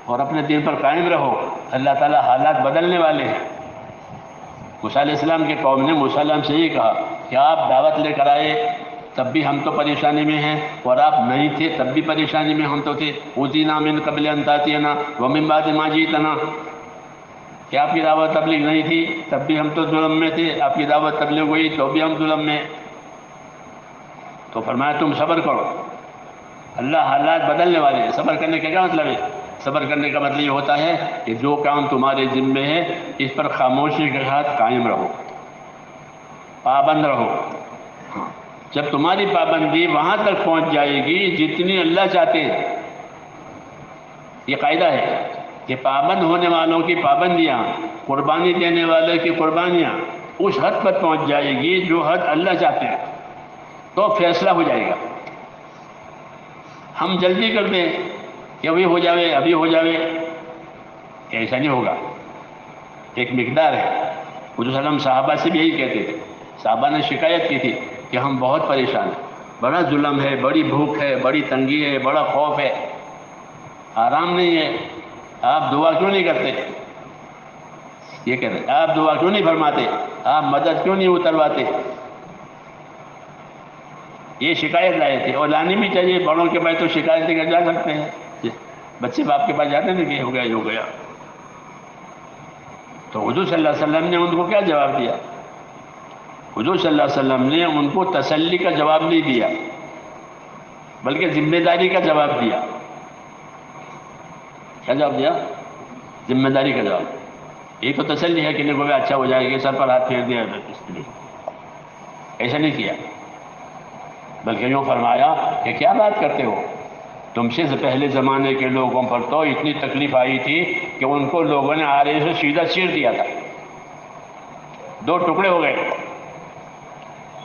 اور اپنے دین پر قائم رہو، اللہ تعالیٰ حالات بدلنے والے ہیں۔ موسیٰ علیہ السلام کی قوم نے موسیٰ علیہ السلام سے یہ کہا کہ آپ دعوت لے کر آئے تب بھی ہم تو پریشانی میں ہیں، اور آپ نہیں تھے تب بھی پریشانی میں ہم تو تھے۔ اوذینا من قبل ان تأتینا ومن بعد ما جئتنا، کہ آپ کی دعوت تبلیغ نہیں تھی تب بھی ہم تو ظلم میں تھے، آپ کی دعوت تبلیغ ہوئی تو بھی ہم ظلم میں۔ تو فرمایا تم صبر کرو، اللہ حالات بدلنے والے ہیں۔ صبر کرنے کا کیا مطلب ہے؟ صبر کرنے کا مطلب یہ ہوتا ہے کہ جو کام تمہارے ذمے ہے اس پر خاموشی کے ساتھ قائم رہو، پابند رہو۔ جب تمہاری پابندی وہاں تک پہنچ جائے گی جتنی اللہ چاہتے ہیں، یہ قاعدہ ہے کہ پابند ہونے والوں کی پابندیاں، قربانی دینے والے کی قربانیاں اس حد پر پہنچ جائے گی جو حد اللہ چاہتے ہیں، تو فیصلہ ہو جائے گا۔ ہم جلدی کرتے ہیں کہ ابھی ہو جاوے، ابھی ہو جاوے، ایسا نہیں ہوگا، ایک مقدار ہے۔ حضور صلی اللہ علیہ وسلم صحابہ سے بھی یہی کہتے تھے، صحابہ نے شکایت کی تھی کہ ہم بہت پریشان ہیں، بڑا ظلم ہے، بڑی بھوک ہے، بڑی تنگی ہے، بڑا خوف ہے، آرام نہیں ہے، آپ دعا کیوں نہیں کرتے؟ یہ کہتے ہیں آپ دعا کیوں نہیں فرماتے، آپ مدد کیوں نہیں اترواتے؟ یہ شکایت لائے تھے، اور لانی بھی چاہیے، بڑوں کے پاس تو شکایت لے کر جا سکتے ہیں، بچے باپ کے پاس جاتے ہیں کہ ہو گیا یہ ہو گیا۔ تو حضور صلی اللہ علیہ وسلم نے ان کو کیا جواب دیا؟ حضور صلی اللہ علیہ وسلم نے ان کو تسلی کا جواب نہیں دیا بلکہ ذمہ داری کا جواب دیا. کیا جواب دیا؟ ذمہ داری کا جواب. یہ تو تسلی ہے کہ نہیں کوئی اچھا ہو جائے گا، سر پر ہاتھ پھیر دیا. ایسا نہیں کیا، بلکہ یوں فرمایا کہ کیا بات کرتے ہو، تم سے پہلے زمانے کے لوگوں پر تو اتنی تکلیف آئی تھی کہ ان کو لوگوں نے آرے سے سیدھا چیر دیا تھا، 2 ٹکڑے ہو گئے،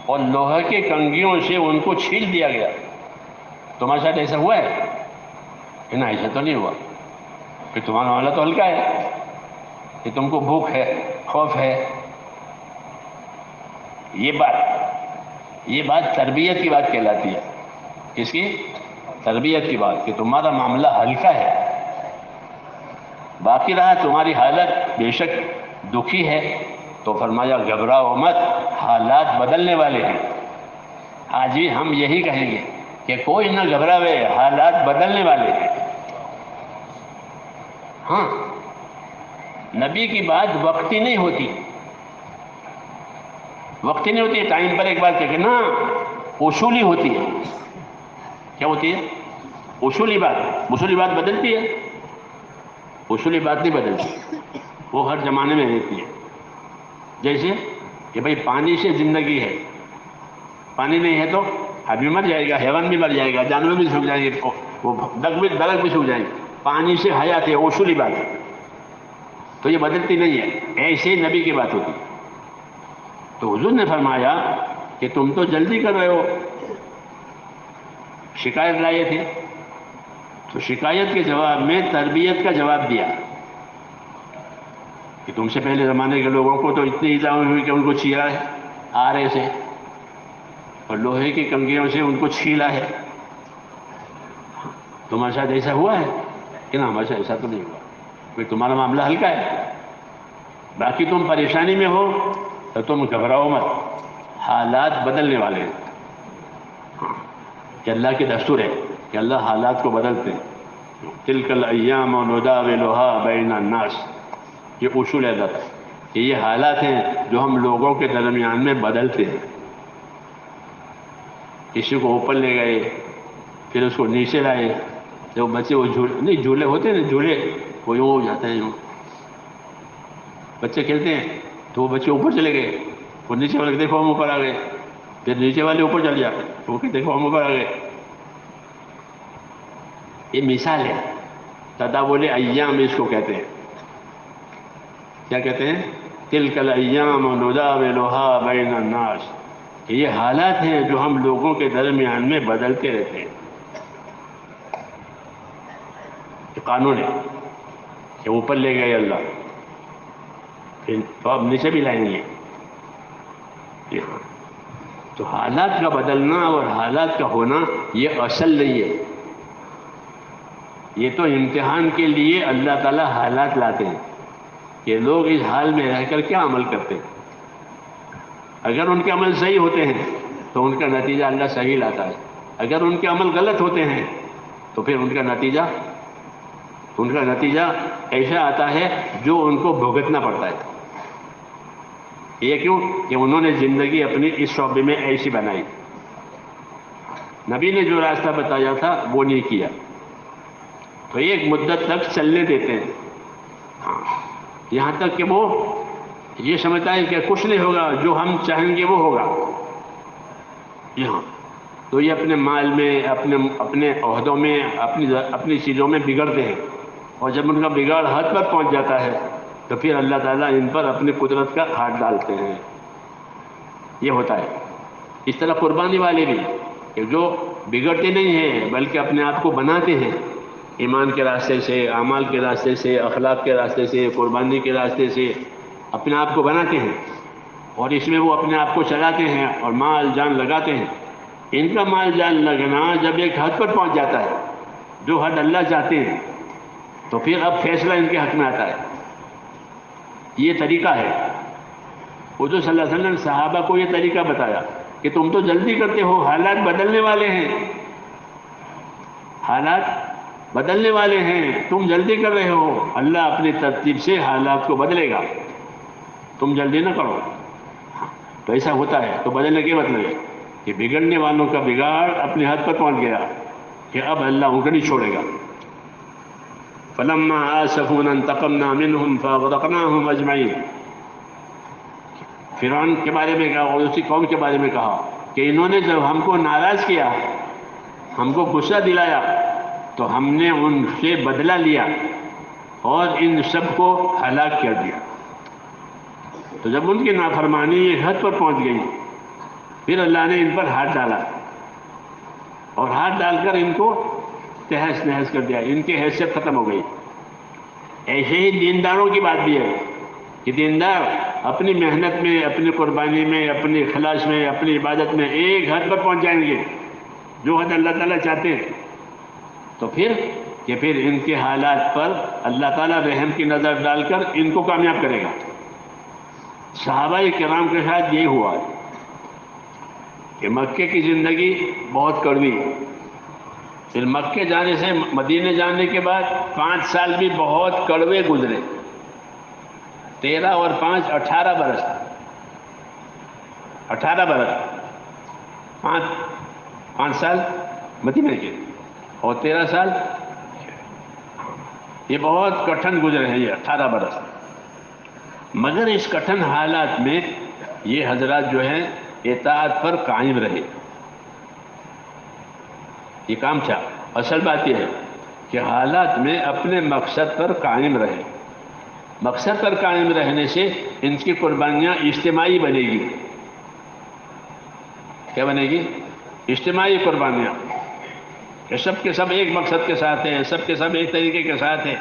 اور لوہے کے کنگھیوں سے ان کو چھیل دیا گیا. تمہارے ساتھ ایسا ہوا ہے کہ نہ؟ ایسا تو نہیں ہوا. کہ تمہارا معاملہ تو ہلکا ہے کہ تم کو بھوک ہے، خوف ہے. یہ بات تربیت کی بات کہلاتی ہے. کس کی؟ تربیت کی بات، کہ تمہارا معاملہ ہلکا ہے. باقی رہا تمہاری حالت بے شک دکھی ہے، تو فرمایا گھبراؤ مت، حالات بدلنے والے ہیں. آج بھی ہم یہی کہیں گے کہ کوئی نہ گھبراوے، حالات بدلنے والے ہیں. ہاں، نبی کی بات وقتی نہیں ہوتی، وقتی نہیں ہوتی ہے. ٹائم پر ایک بات کہ نا اصولی ہوتی ہے. کیا ہوتی ہے؟ اصولی بات. اصولی بات بدلتی ہے؟ اصولی بات نہیں بدلتی، وہ ہر زمانے میں رہتی ہے. جیسے کہ بھئی پانی سے زندگی ہے، پانی نہیں ہے تو آدمی مر جائے گا، حیوان بھی مر جائے گا، جانور بھی سوکھ جائیں گے، وہ درخت بھی سوکھ جائیں گے. پانی سے حیات ہے، اصولی بات ہے، تو یہ بدلتی نہیں ہے. ایسے نبی کی بات ہوتی. تو حضور نے فرمایا کہ تم تو جلدی کر رہے ہو، شکایت لائے تھے، تو شکایت کے جواب میں تربیت کا جواب دیا کہ تم سے پہلے زمانے کے لوگوں کو تو اتنی ایزا ہوئی کہ ان کو چیرا ہے آرے سے، اور لوہے کی کنگھیوں سے ان کو چھیلا ہے. تمہارے ساتھ ایسا ہوا ہے کہ نہ؟ ہمارے ساتھ ایسا تو نہیں ہوا. کہ تمہارا معاملہ ہلکا ہے، باقی تم پریشانی میں ہو تو تم گھبراؤ مت، حالات بدلنے والے ہیں. کہ اللہ کے دستور ہے کہ اللہ حالات کو بدلتے ہیں. تلک الایام نداولها بین الناس، یہ اصول ہے کہ یہ حالات ہیں جو ہم لوگوں کے درمیان میں بدلتے ہیں. کسی کو اوپر لے گئے، پھر اس کو نیچے لائے. جو بچے وہ جھولے ہوتے ہیں نا، جھولے وہ یوں ہو جاتے ہیں. یوں بچے کھیلتے ہیں تو وہ بچے اوپر چلے گئے، وہ نیچے والے دیکھو ہم اوپر آ گئے، پھر نیچے والے اوپر چل جاتے وہ کہ دیکھو ہم اوپر آ گئے. یہ مثال ہے. تداول ایام اس کو کہتے ہیں. کیا کہتے ہیں؟ تلک الایام نداولها بین الناس، کہ یہ حالات ہیں جو ہم لوگوں کے درمیان میں بدلتے رہتے ہیں. یہ قانون ہے کہ اوپر لے گئے اللہ، پھر تو اب نیچے بھی لائیں گے. تو حالات کا بدلنا اور حالات کا ہونا یہ اصل نہیں ہے. یہ تو امتحان کے لیے اللہ تعالیٰ حالات لاتے ہیں کہ لوگ اس حال میں رہ کر کیا عمل کرتے ہیں. اگر ان کے عمل صحیح ہوتے ہیں تو ان کا نتیجہ اللہ صحیح لاتا ہے. اگر ان کے عمل غلط ہوتے ہیں تو پھر ان کا نتیجہ ایسا آتا ہے جو ان کو بھگتنا پڑتا ہے. یہ کیوں؟ کہ انہوں نے زندگی اپنی اس شعبے میں ایسی بنائی، نبی نے جو راستہ بتایا تھا وہ نہیں کیا، تو ایک مدت تک چلنے دیتے ہیں. یہاں تک کہ وہ یہ سمجھتا ہے کہ کچھ نہیں ہوگا، جو ہم چاہیں گے وہ ہوگا. یہاں تو یہ اپنے مال میں، اپنے عہدوں میں، اپنی چیزوں میں بگڑتے ہیں، اور جب ان کا بگاڑ حد پر پہنچ جاتا ہے تو پھر اللہ تعالیٰ ان پر اپنی قدرت کا ہاتھ ڈالتے ہیں. یہ ہوتا ہے. اس طرح قربانی والے بھی کہ جو بگڑتے نہیں ہیں بلکہ اپنے آپ کو بناتے ہیں، ایمان کے راستے سے، اعمال کے راستے سے، اخلاق کے راستے سے، قربانی کے راستے سے اپنے آپ کو بناتے ہیں، اور اس میں وہ اپنے آپ کو چلاتے ہیں اور مال جان لگاتے ہیں. ان کا مال جان لگنا جب ایک حد پر پہنچ جاتا ہے، جو حد اللہ چاہتے ہیں، تو پھر اب فیصلہ ان کے حق میں آتا ہے. یہ طریقہ ہے. حضور صلی اللہ علیہ وسلم نے صحابہ کو یہ طریقہ بتایا کہ تم تو جلدی کرتے ہو، حالات بدلنے والے ہیں، حالات بدلنے والے ہیں، تم جلدی کر رہے ہو. اللہ اپنی ترتیب سے حالات کو بدلے گا، تم جلدی نہ کرو. تو ایسا ہوتا ہے. تو بدلنے کے مطلب ہے کہ بگڑنے والوں کا بگاڑ اپنے حد پر پہنچ گیا کہ اب اللہ ان کو نہیں چھوڑے گا. فلما آسفونا انتقمنا منهم فاغرقناهم اجمعین. فرعون کے بارے میں کہا اور اسی قوم کے بارے میں کہا کہ انہوں نے جب ہم کو ناراض کیا، ہم کو غصہ دلایا، تو ہم نے ان سے بدلہ لیا اور ان سب کو ہلاک کر دیا. تو جب ان کی نافرمانی ایک حد پر پہنچ گئی، پھر اللہ نے ان پر ہاتھ ڈالا اور ہاتھ ڈال کر ان کو تہس نہس کر دیا، ان کی حیثیت ختم ہو گئی. ایسے ہی دینداروں کی بات بھی ہے کہ دیندار اپنی محنت میں، اپنی قربانی میں، اپنی اخلاص میں، اپنی عبادت میں ایک حد پر پہنچ جائیں گے جو حد اللہ تعالیٰ چاہتے ہیں، تو پھر ان کے حالات پر اللہ تعالیٰ رحم کی نظر ڈال کر ان کو کامیاب کرے گا. صحابہ کرام کے ساتھ یہ ہوا کہ مکے کی زندگی بہت کڑوی، پھر مکے جانے سے مدینے جانے کے بعد 5 سال بھی بہت کڑوے گزرے. 13 اور 5 18 برس، 18 برس، 5 سال مدینے کے اور 13 سال، یہ بہت کٹھن گزرے ہیں یہ 18 برس. مگر اس کٹھن حالات میں یہ حضرات جو ہیں اطاعت پر قائم رہے. یہ کام تھا. اصل بات یہ ہے کہ حالات میں اپنے مقصد پر قائم رہے. مقصد پر قائم رہنے سے ان کی قربانیاں اجتماعی بنے گی. کیا بنے گی؟ اجتماعی قربانیاں، کہ سب کے سب ایک مقصد کے ساتھ ہیں، سب کے سب ایک طریقے کے ساتھ ہیں،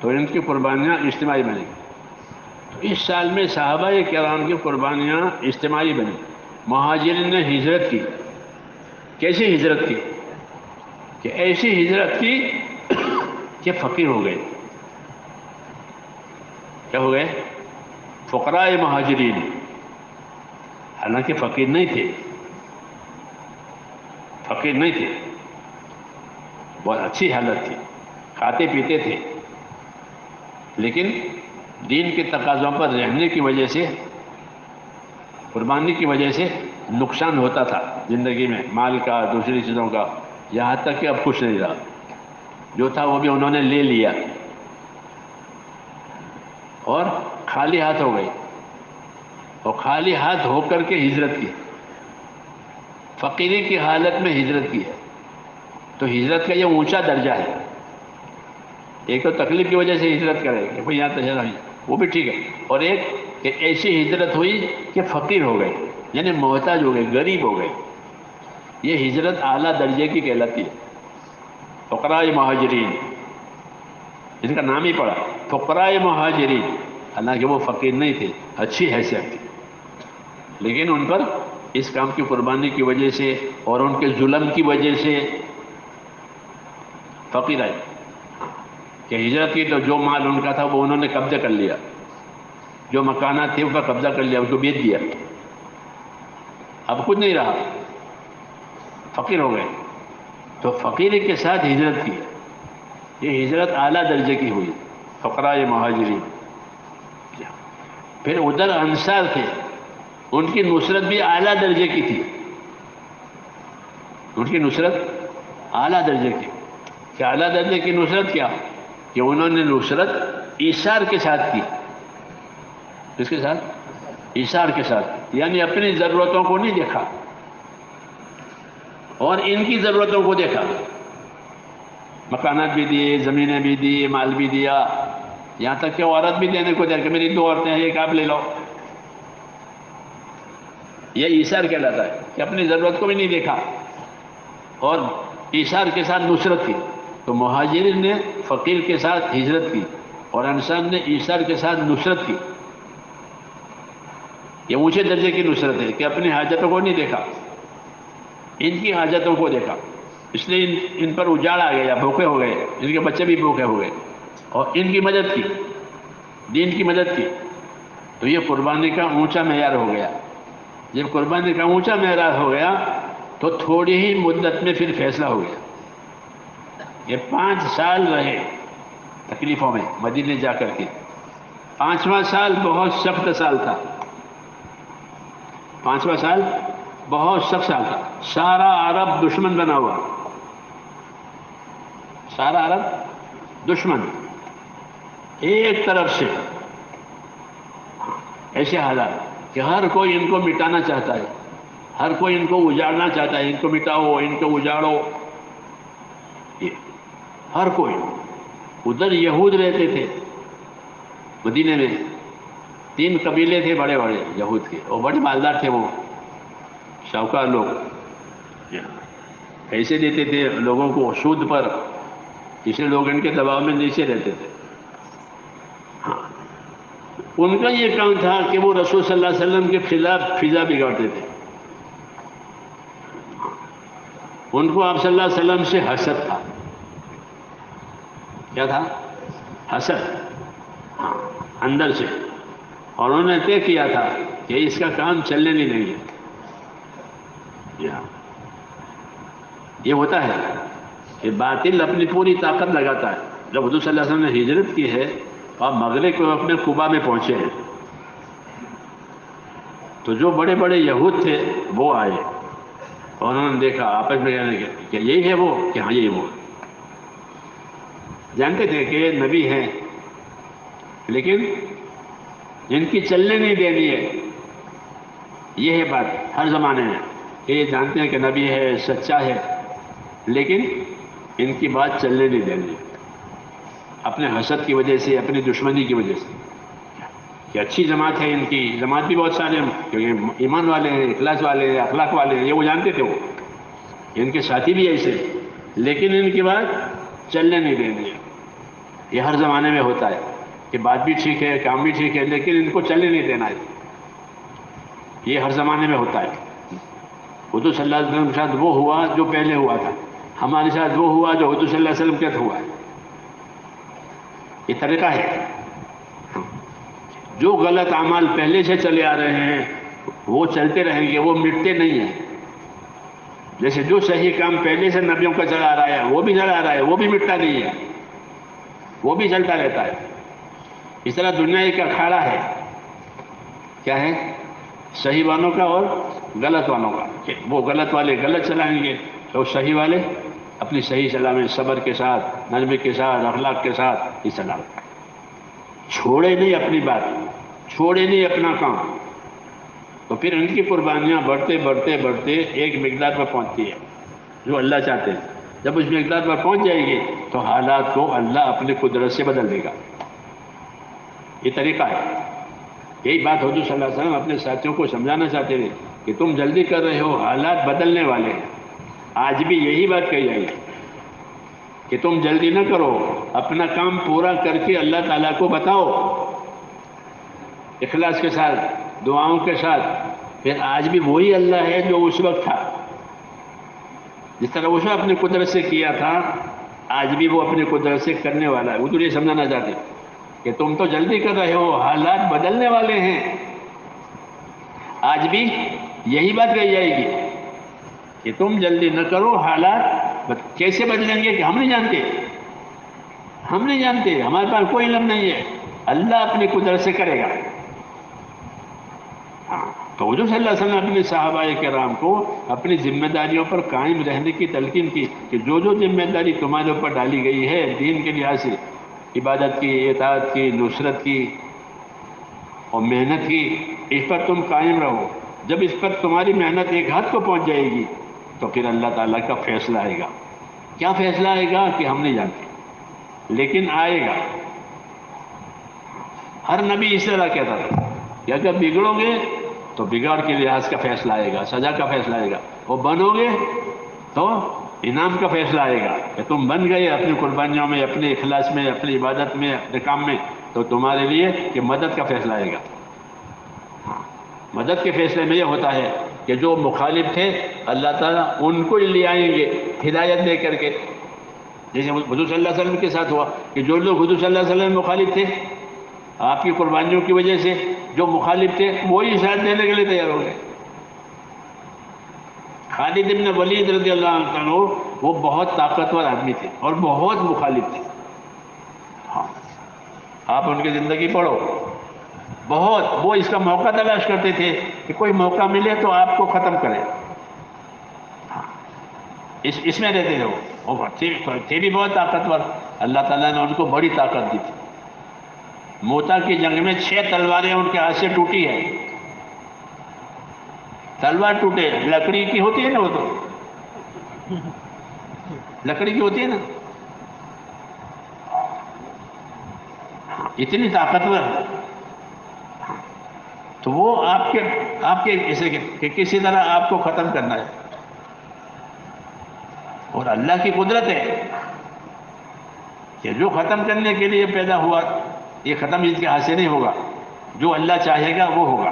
تو ان کی قربانیاں اجتماعی بنے گی. تو اس سال میں صحابہ کرام کی قربانیاں اجتماعی بنی. مہاجرین نے ہجرت کی. کیسی ہجرت کی؟ کہ ایسی ہجرت کی کہ فقیر ہو گئے. کیا ہو گئے؟ فقراء مہاجرین. حالانکہ فقیر نہیں تھے، فقیر نہیں تھے، بہت اچھی حالت تھی، کھاتے پیتے تھے، لیکن دین کے تقاضوں پر رہنے کی وجہ سے، قربانی کی وجہ سے نقصان ہوتا تھا زندگی میں، مال کا، دوسری چیزوں کا، یہاں تک کہ اب کچھ نہیں رہا. جو تھا وہ بھی انہوں نے لے لیا اور خالی ہاتھ ہو گئے. اور خالی ہاتھ ہو کر کے ہجرت کی، فقیری کی حالت میں ہجرت کی ہے. تو ہجرت کا یہ اونچا درجہ ہے. ایک تو تکلیف کی وجہ سے ہجرت کرے کہ بھئی یہاں تجربہ، وہ بھی ٹھیک ہے، اور ایک کہ ایسی ہجرت ہوئی کہ فقیر ہو گئے، یعنی محتاج ہو گئے، غریب ہو گئے. یہ ہجرت اعلیٰ درجے کی کہلاتی ہے. فقراء مہاجرین، ان کا نام ہی پڑا فقراء مہاجرین. حالانکہ وہ فقیر نہیں تھے، اچھی حیثیت تھی، لیکن ان پر اس کام کی قربانی کی وجہ سے اور ان کے ظلم کی وجہ سے فقیر آئے کہ ہجرت کی. تو جو مال ان کا تھا وہ انہوں نے قبضہ کر لیا، جو مکانات تھے ان کا قبضہ کر لیا، اس کو بیچ دیا، اب کچھ نہیں رہا، فقیر ہو گئے. تو فقیری کے ساتھ ہجرت کی. یہ ہجرت اعلیٰ درجے کی ہوئی، فقراء مہاجرین. پھر ادھر انصار تھے، ان کی نصرت بھی اعلیٰ درجے کی تھی. ان کی نصرت اعلیٰ درجے کی. کہ اعلیٰ درجے کی نصرت کیا؟ کہ انہوں نے نصرت ایثار کے ساتھ کی. کس کے ساتھ؟ ایثار کے ساتھ، یعنی اپنی ضرورتوں کو نہیں دیکھا اور ان کی ضرورتوں کو دیکھا. مکانات بھی دیے، زمینیں بھی دی، مال بھی دیا، یہاں تک کہ عورت بھی دینے کو دیا کہ میری 2 عورتیں ہیں، ایک آپ لے لو. یہ ایثار کہلاتا ہے کہ اپنی ضرورت کو بھی نہیں دیکھا اور ایثار کے ساتھ نصرت کی. تو مہاجرین نے فقیر کے ساتھ ہجرت کی اور انصار نے ایثار کے ساتھ نصرت کی. یہ اونچے درجے کی نصرت ہے کہ اپنی حاجتوں کو نہیں دیکھا، ان کی حاجتوں کو دیکھا. اس لیے ان پر اجاڑ آ گیا، بھوکے ہو گئے، ان کے بچے بھی بھوکے ہو گئے، اور ان کی مدد کی، دین کی مدد کی. تو یہ قربانی کا اونچا معیار ہو گیا. جب قربانی کا اونچا معیار ہو گیا تو تھوڑی ہی مدت میں پھر فیصلہ ہو گیا. یہ 5 سال رہے تکلیفوں میں مدینے جا کر کے. 5واں سال بہت سخت سال تھا. 5واں سال بہت سخت سال تھا، سارا عرب دشمن بنا ہوا، سارا عرب دشمن ایک طرف سے، ایسے حالات کہ ہر کوئی ان کو مٹانا چاہتا ہے، ہر کوئی ان کو اجاڑنا چاہتا ہے، ان کو مٹاؤ، ان کو اجاڑو، ہر کوئی۔ ادھر یہود رہتے تھے مدینے میں، 3 قبیلے تھے بڑے بڑے یہود کے، اور بڑے مالدار تھے، وہ شاہکار لوگ، پیسے دیتے تھے لوگوں کو سود پر، اس لیے لوگ ان کے دباؤ میں نیچے رہتے تھے۔ ہاں، ان کا یہ کام تھا کہ وہ رسول صلی اللہ علیہ وسلم کے خلاف فضا بگاڑتے تھے۔ ان کو آپ صلی اللہ علیہ وسلم سے حسد تھا۔ کیا تھا؟ حسد، ہاں، اندر سے، اور انہوں نے طے کیا تھا کہ اس کا کام چلنے نہیں دیں گے۔ یہ ہوتا ہے کہ باطل اپنی پوری طاقت لگاتا ہے۔ جب حضور صلی اللہ علیہ وسلم نے ہجرت کی ہے تو آپ مغرب کو اپنے قبا میں پہنچے ہیں، تو جو بڑے بڑے یہود تھے وہ آئے، اور انہوں نے دیکھا آپس میں کہ یہی ہے وہ، کہ ہاں یہی وہ، جانتے تھے کہ نبی ہیں، لیکن جن کی چلنے نہیں دینی ہے، یہ ہے بات ہر زمانے میں، کہ یہ جانتے ہیں کہ نبی ہے، سچا ہے، لیکن ان کی بات چلنے نہیں دینی، اپنے حسد کی وجہ سے، اپنی دشمنی کی وجہ سے، کہ اچھی جماعت ہے، ان کی جماعت بھی بہت سارے ہیں، کیونکہ ایمان والے ہیں، اخلاص والے ہیں، اخلاق والے ہیں، یہ وہ جانتے تھے، وہ ان کے ساتھی بھی ایسے، لیکن ان کی بات چلنے نہیں دینی ہے۔ یہ ہر زمانے میں ہوتا ہے کہ بات بھی ٹھیک ہے، کام بھی ٹھیک ہے، لیکن ان کو چلنے نہیں دینا ہے، یہ ہر زمانے میں ہوتا ہے۔ حضور صلی اللہ علیہ وسلم کے ساتھ وہ ہوا جو پہلے ہوا تھا، ہمارے ساتھ وہ ہوا جو حضور صلی اللہ علیہ وسلم کے ساتھ ہوا ہے، یہ طریقہ ہے۔ جو غلط اعمال پہلے سے چلے آ رہے ہیں وہ چلتے رہیں گے، وہ مٹتے نہیں ہیں۔ جیسے جو صحیح کام پہلے سے نبیوں کا چلا آ رہا ہے وہ بھی چلا آ رہا ہے، وہ بھی مٹتا نہیں ہے، وہ بھی چلتا رہتا ہے۔ اس طرح دنیا ایک اکھاڑا ہے، کیا ہے؟ صحیح والوں کا اور غلط والوں کا، کہ وہ غلط والے غلط چلائیں گے، تو صحیح والے اپنی صحیح چلائیں، صبر کے ساتھ، نرمی کے ساتھ، اخلاق کے ساتھ یہ چلائیں، چھوڑے نہیں اپنی بات، چھوڑے نہیں اپنا کام، تو پھر ان کی قربانیاں بڑھتے بڑھتے بڑھتے ایک مقدار پر پہنچتی ہے جو اللہ چاہتے ہیں۔ جب اس مقدار پر پہنچ جائے گی تو حالات کو اللہ اپنی قدرت سے بدل دے گا، یہ طریقہ ہے۔ یہی بات حضور صلی اللہ علیہ وسلم اپنے ساتھیوں کو سمجھانا چاہتے تھے کہ تم جلدی کر رہے ہو، حالات بدلنے والے ہیں۔ آج بھی یہی بات کہی جائے گی کہ تم جلدی نہ کرو، اپنا کام پورا کر کے اللہ تعالیٰ کو بتاؤ اخلاص کے ساتھ، دعاؤں کے ساتھ، پھر آج بھی وہی اللہ ہے جو اس وقت تھا، جس طرح اس نے اپنی قدرت سے کیا تھا، آج بھی وہ اپنی قدرت سے کرنے والا ہے۔ وہ تو یہ سمجھانا چاہتے کہ تم تو جلدی کر رہے ہو، حالات بدلنے والے ہیں۔ آج بھی یہی بات کہی جائے گی کہ تم جلدی نہ کرو، حالات کیسے بدلیں گے کہ ہم نہیں جانتے، ہم نہیں جانتے، ہمارے پاس کوئی علم نہیں ہے، اللہ اپنی قدرت سے کرے گا۔ تو حضور صلی اللہ علیہ وسلم نے اپنے صحابہ کرام کو اپنی ذمہ داریوں پر قائم رہنے کی تلقین کی کہ جو جو ذمہ داری تمہارے اوپر ڈالی گئی ہے دین کے لحاظ سے، عبادت کی، اطاعت کی، نصرت کی اور محنت کی، اس پر تم قائم رہو۔ جب اس پر تمہاری محنت ایک حد کو پہنچ جائے گی تو پھر اللہ تعالیٰ کا فیصلہ آئے گا۔ کیا فیصلہ آئے گا کہ ہم نہیں جانتے، لیکن آئے گا۔ ہر نبی اس طرح کہتا تھا کہ اگر بگڑو گے تو بگاڑ کے لحاظ کا فیصلہ آئے گا، سزا کا فیصلہ آئے گا، اور بنو گے تو انعام کا فیصلہ آئے گا کہ تم بن گئے اپنی قربانیوں میں، اپنے اخلاص میں، اپنی عبادت میں، اپنے کام میں، تو تمہارے لیے کہ مدد کا فیصلہ آئے گا۔ مدد کے فیصلے میں یہ ہوتا ہے کہ جو مخالف تھے اللہ تعالیٰ ان کو لے آئیں گے ہدایت دے کر کے، جیسے حضور صلی اللہ علیہ وسلم کے ساتھ ہوا کہ جو لوگ حضور صلی اللہ علیہ وسلم مخالف تھے، آپ کی قربانیوں کی وجہ سے جو مخالف تھے وہی ساتھ دینے کے لیے تیار ہو گئے۔ خالد بن ولید رضی اللہ عنہ وہ بہت طاقتور آدمی تھے اور بہت مخالف تھے۔ ہاں، آپ ان کی زندگی پڑھو، بہت وہ اس کا موقع تلاش کرتے تھے کہ کوئی موقع ملے تو آپ کو ختم کرے. اس میں رہتے تھے وہ تھے بھی بہت طاقتور. اللہ تعالیٰ نے ان کو بڑی طاقت دی تھی. موتا کی جنگ میں 6 تلواریں ان کے ہاتھ سے ٹوٹی ہے. تلوار ٹوٹے، لکڑی کی ہوتی ہے نا، وہ تو لکڑی کی ہوتی ہے نا، اتنی طاقتور. تو وہ آپ کے ایسے کہ کسی طرح آپ کو ختم کرنا ہے. اور اللہ کی قدرت ہے کہ جو ختم کرنے کے لیے پیدا ہوا، یہ ختم اس کے ہاتھ سے نہیں ہوگا. جو اللہ چاہے گا وہ ہوگا.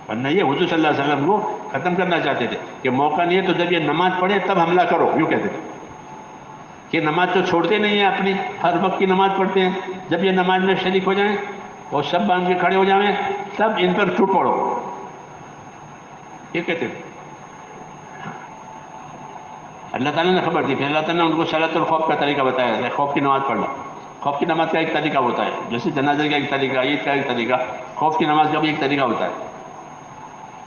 ورنہ یہ حضور صلی اللہ علیہ وسلم کو ختم کرنا چاہتے تھے کہ موقع نہیں ہے تو جب یہ نماز پڑھے تب حملہ کرو، یوں کہتے تھے. کہ نماز تو چھوڑتے نہیں ہیں اپنی، ہر وقت کی نماز پڑھتے ہیں. جب یہ نماز میں شریک ہو جائیں اور سب باندھ کے کھڑے ہو جائیں تب ان پر ٹوٹ پڑو، یہ کہتے تھے. اللہ تعالیٰ نے خبر دی. پھر اللہ تعالیٰ نے ان کو صلاۃ الخوف کا طریقہ بتایا ہے. خوف کی نماز پڑھنا، خوف کی نماز کا ایک طریقہ ہوتا ہے. جیسے جنازے کا ایک طریقہ، عید کا ایک طریقہ، خوف کی نماز کا بھی ایک طریقہ ہوتا ہے.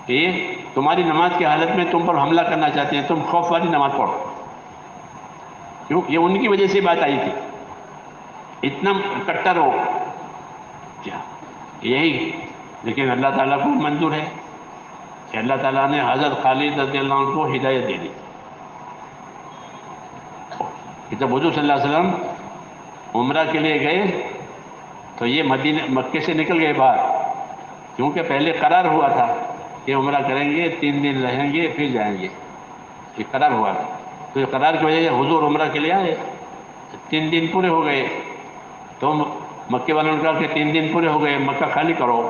کہ یہ تمہاری نماز کی حالت میں تم پر حملہ کرنا چاہتے ہیں، تم خوف والی نماز پڑھو. کیوں؟ یہ ان کی وجہ سے بات آئی تھی. اتنا کٹر ہو کیا یہی. لیکن اللہ تعالیٰ کو منظور ہے کہ اللہ تعالیٰ نے حضرت خالد رضی اللہ عنہ کو ہدایت دے دی. کہ جب حضور صلی اللہ علیہ وسلم عمرہ کے لیے گئے تو یہ مکے سے نکل گئے باہر، کیونکہ پہلے قرار ہوا تھا کہ عمرہ کریں گے، 3 دن رہیں گے پھر جائیں گے. یہ قرار ہوا تھا. تو یہ قرار کی وجہ سے حضور عمرہ کے لیے آئے. 3 دن پورے ہو گئے تو مکے والوں نے کہا کہ 3 دن پورے ہو گئے، مکہ خالی کرو.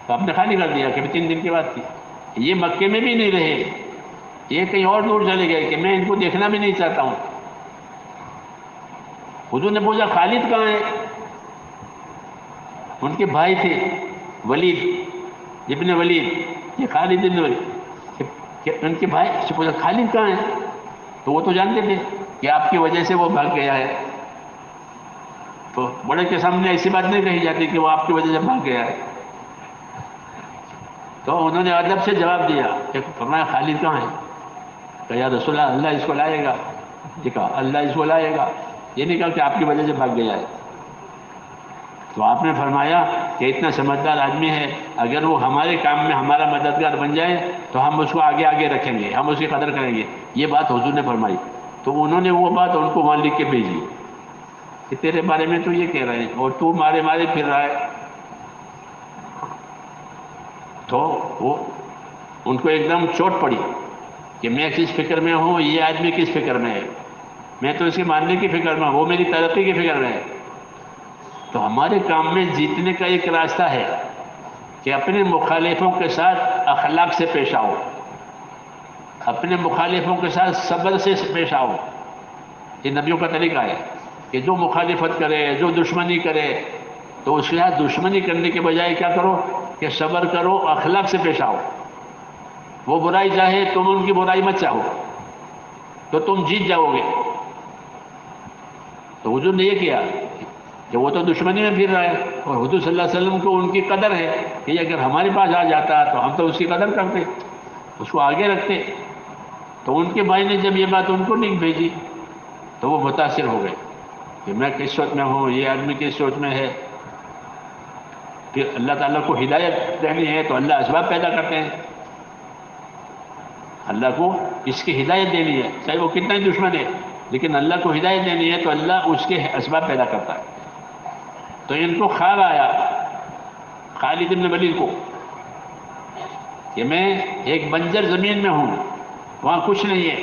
تو آپ نے خالی کر دیا کہ 3 دن کی بات تھی. یہ مکے میں بھی نہیں رہے، یہ کہیں اور دور چلے گئے کہ میں ان کو دیکھنا بھی نہیں چاہتا ہوں. حضور نے پوچھا خالد کہاں ہے؟ ان کے بھائی تھے ولید ابن ولید، یہ خالد ابن ولید، کہ ان کے بھائی سے پوچھا خالد کہاں ہے؟ تو وہ تو جانتے تھے کہ آپ کی وجہ سے وہ بھاگ گیا ہے. تو بڑے کے سامنے ایسی بات نہیں کہی جاتی کہ وہ آپ کی وجہ سے بھاگ گیا ہے. تو انہوں نے ادب سے جواب دیا کہ فرمایا خالد کہاں ہے؟ کہ یا رسول اللہ، اللہ اس کو لائے گا. کہا اللہ اس کو لائے گا، یہ نہیں کہا کہ آپ کی وجہ سے بھاگ گیا ہے. تو آپ نے فرمایا کہ اتنا سمجھدار آدمی ہے، اگر وہ ہمارے کام میں ہمارا مددگار بن جائے تو ہم اس کو آگے آگے رکھیں گے، ہم اس کی قدر کریں گے. یہ بات حضور نے فرمائی. تو انہوں نے وہ بات ان کو وہاں لکھ کے بھیجی کہ تیرے بارے میں تو یہ کہہ رہے ہیں اور تو مارے پھر رہا ہے. تو وہ ان کو ایک دم چوٹ پڑی کہ میں کس فکر میں ہوں، یہ آدمی کس فکر میں ہے. میں تو اس کے ماننے کی فکر میں ہوں، وہ میری ترقی کی فکر میں ہے. تو ہمارے کام میں جیتنے کا ایک راستہ ہے کہ اپنے مخالفوں کے ساتھ اخلاق سے پیش آؤ، اپنے مخالفوں کے ساتھ صبر سے پیش آؤ. یہ نبیوں کا طریقہ ہے کہ جو مخالفت کرے، جو دشمنی کرے، تو اس کے ساتھ دشمنی کرنے کے بجائے کیا کرو کہ صبر کرو، اخلاق سے پیش آؤ. وہ برائی چاہے تم ان کی برائی مت چاہو تو تم جیت جاؤ گے. تو حضور نے یہ کیا کہ وہ تو دشمنی میں پھر رہا ہے اور حضور صلی اللہ علیہ وسلم کو ان کی قدر ہے کہ اگر ہمارے پاس آ جاتا تو ہم تو اس کی قدر کرتے، اس کو آگے رکھتے. تو ان کے بھائی نے جب یہ بات ان کو لکھ بھیجی تو وہ متاثر ہو گئے کہ میں کس سوچ میں ہوں، یہ آدمی کس سوچ میں ہے. پھر اللہ تعالیٰ کو ہدایت دینی ہے تو اللہ اسباب پیدا کرتے ہیں. اللہ کو اس کی ہدایت دینی ہے، چاہے وہ کتنا ہی دشمن ہے، لیکن اللہ کو ہدایت دینی ہے تو اللہ اس کے اسباب پیدا کرتا ہے. تو ان کو خواب آیا خالد بن ولید کو کہ میں ایک بنجر زمین میں ہوں، وہاں کچھ نہیں ہے،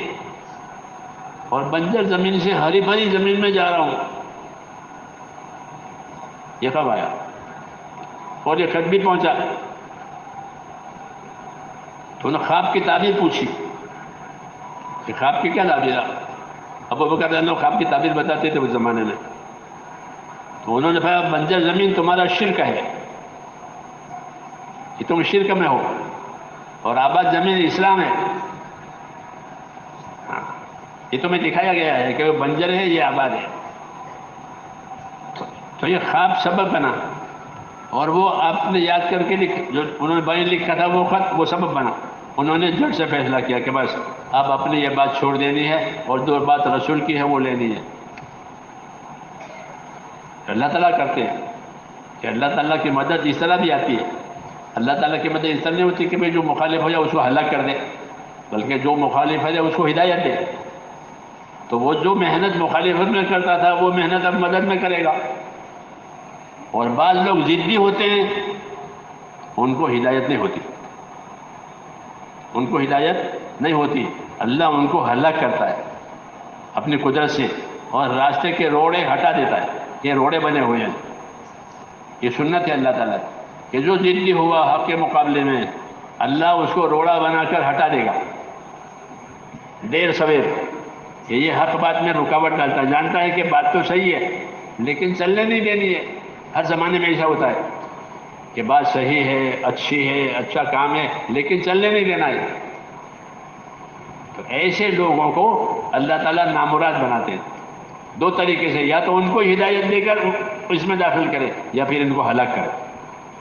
اور بنجر زمین سے ہری بھری زمین میں جا رہا ہوں. یہ کب آیا اور یہ خط بھی پہنچا. تو انہوں نے خواب کی تعبیر پوچھی کہ خواب کی کیا تعبیر ہے. ابو بکر رضی اللہ عنہ خواب کی تعبیر بتاتے تھے اس زمانے میں. تو انہوں نے کہا بنجر زمین تمہارا شرک ہے، کہ تم شرک میں ہو، اور آباد زمین اسلام ہے. یہ تمہیں دکھایا گیا ہے کہ وہ بنجر ہے، یہ آباد ہے. تو یہ خواب سبب بنا اور وہ آپ نے یاد کر کے جو انہوں نے بھائی لکھا تھا وہ خط وہ سبب بنا. انہوں نے جھٹ سے فیصلہ کیا کہ بس اب اپنی یہ بات چھوڑ دینی ہے اور جو بات رسول کی ہے وہ لینی ہے. اللہ تعالیٰ کرتے ہیں کہ اللہ تعالیٰ کی مدد اس طرح بھی آتی ہے. اللہ تعالیٰ کی مدد اس طرح نہیں ہوتی کہ بھائی جو مخالف ہو جائے اس کو ہلاک کر دے، بلکہ جو مخالف ہے اس کو ہدایت دے. تو وہ جو محنت مخالفت میں کرتا تھا وہ محنت اب مدد میں کرے گا. اور بعض لوگ ضدی ہوتے ہیں، ان کو ہدایت نہیں ہوتی، ان کو ہدایت نہیں ہوتی. اللہ ان کو ہلاک کرتا ہے اپنی قدرت سے اور راستے کے روڑے ہٹا دیتا ہے. یہ روڑے بنے ہوئے ہیں، یہ سنت ہے اللہ تعالیٰ کہ جو ضدی ہوا حق کے مقابلے میں اللہ اس کو روڑا بنا کر ہٹا دے گا دیر سویر. کہ یہ حق بات میں رکاوٹ ڈالتا ہے، جانتا ہے کہ بات تو صحیح ہے لیکن چلنے نہیں دینی ہے. ہر زمانے میں ایسا ہوتا ہے کہ بات صحیح ہے، اچھی ہے، اچھا کام ہے لیکن چلنے نہیں دینا ہے. تو ایسے لوگوں کو اللہ تعالیٰ نامراد بناتے ہیں دو طریقے سے، یا تو ان کو ہدایت دے کر اس میں داخل کرے یا پھر ان کو ہلاک کرے.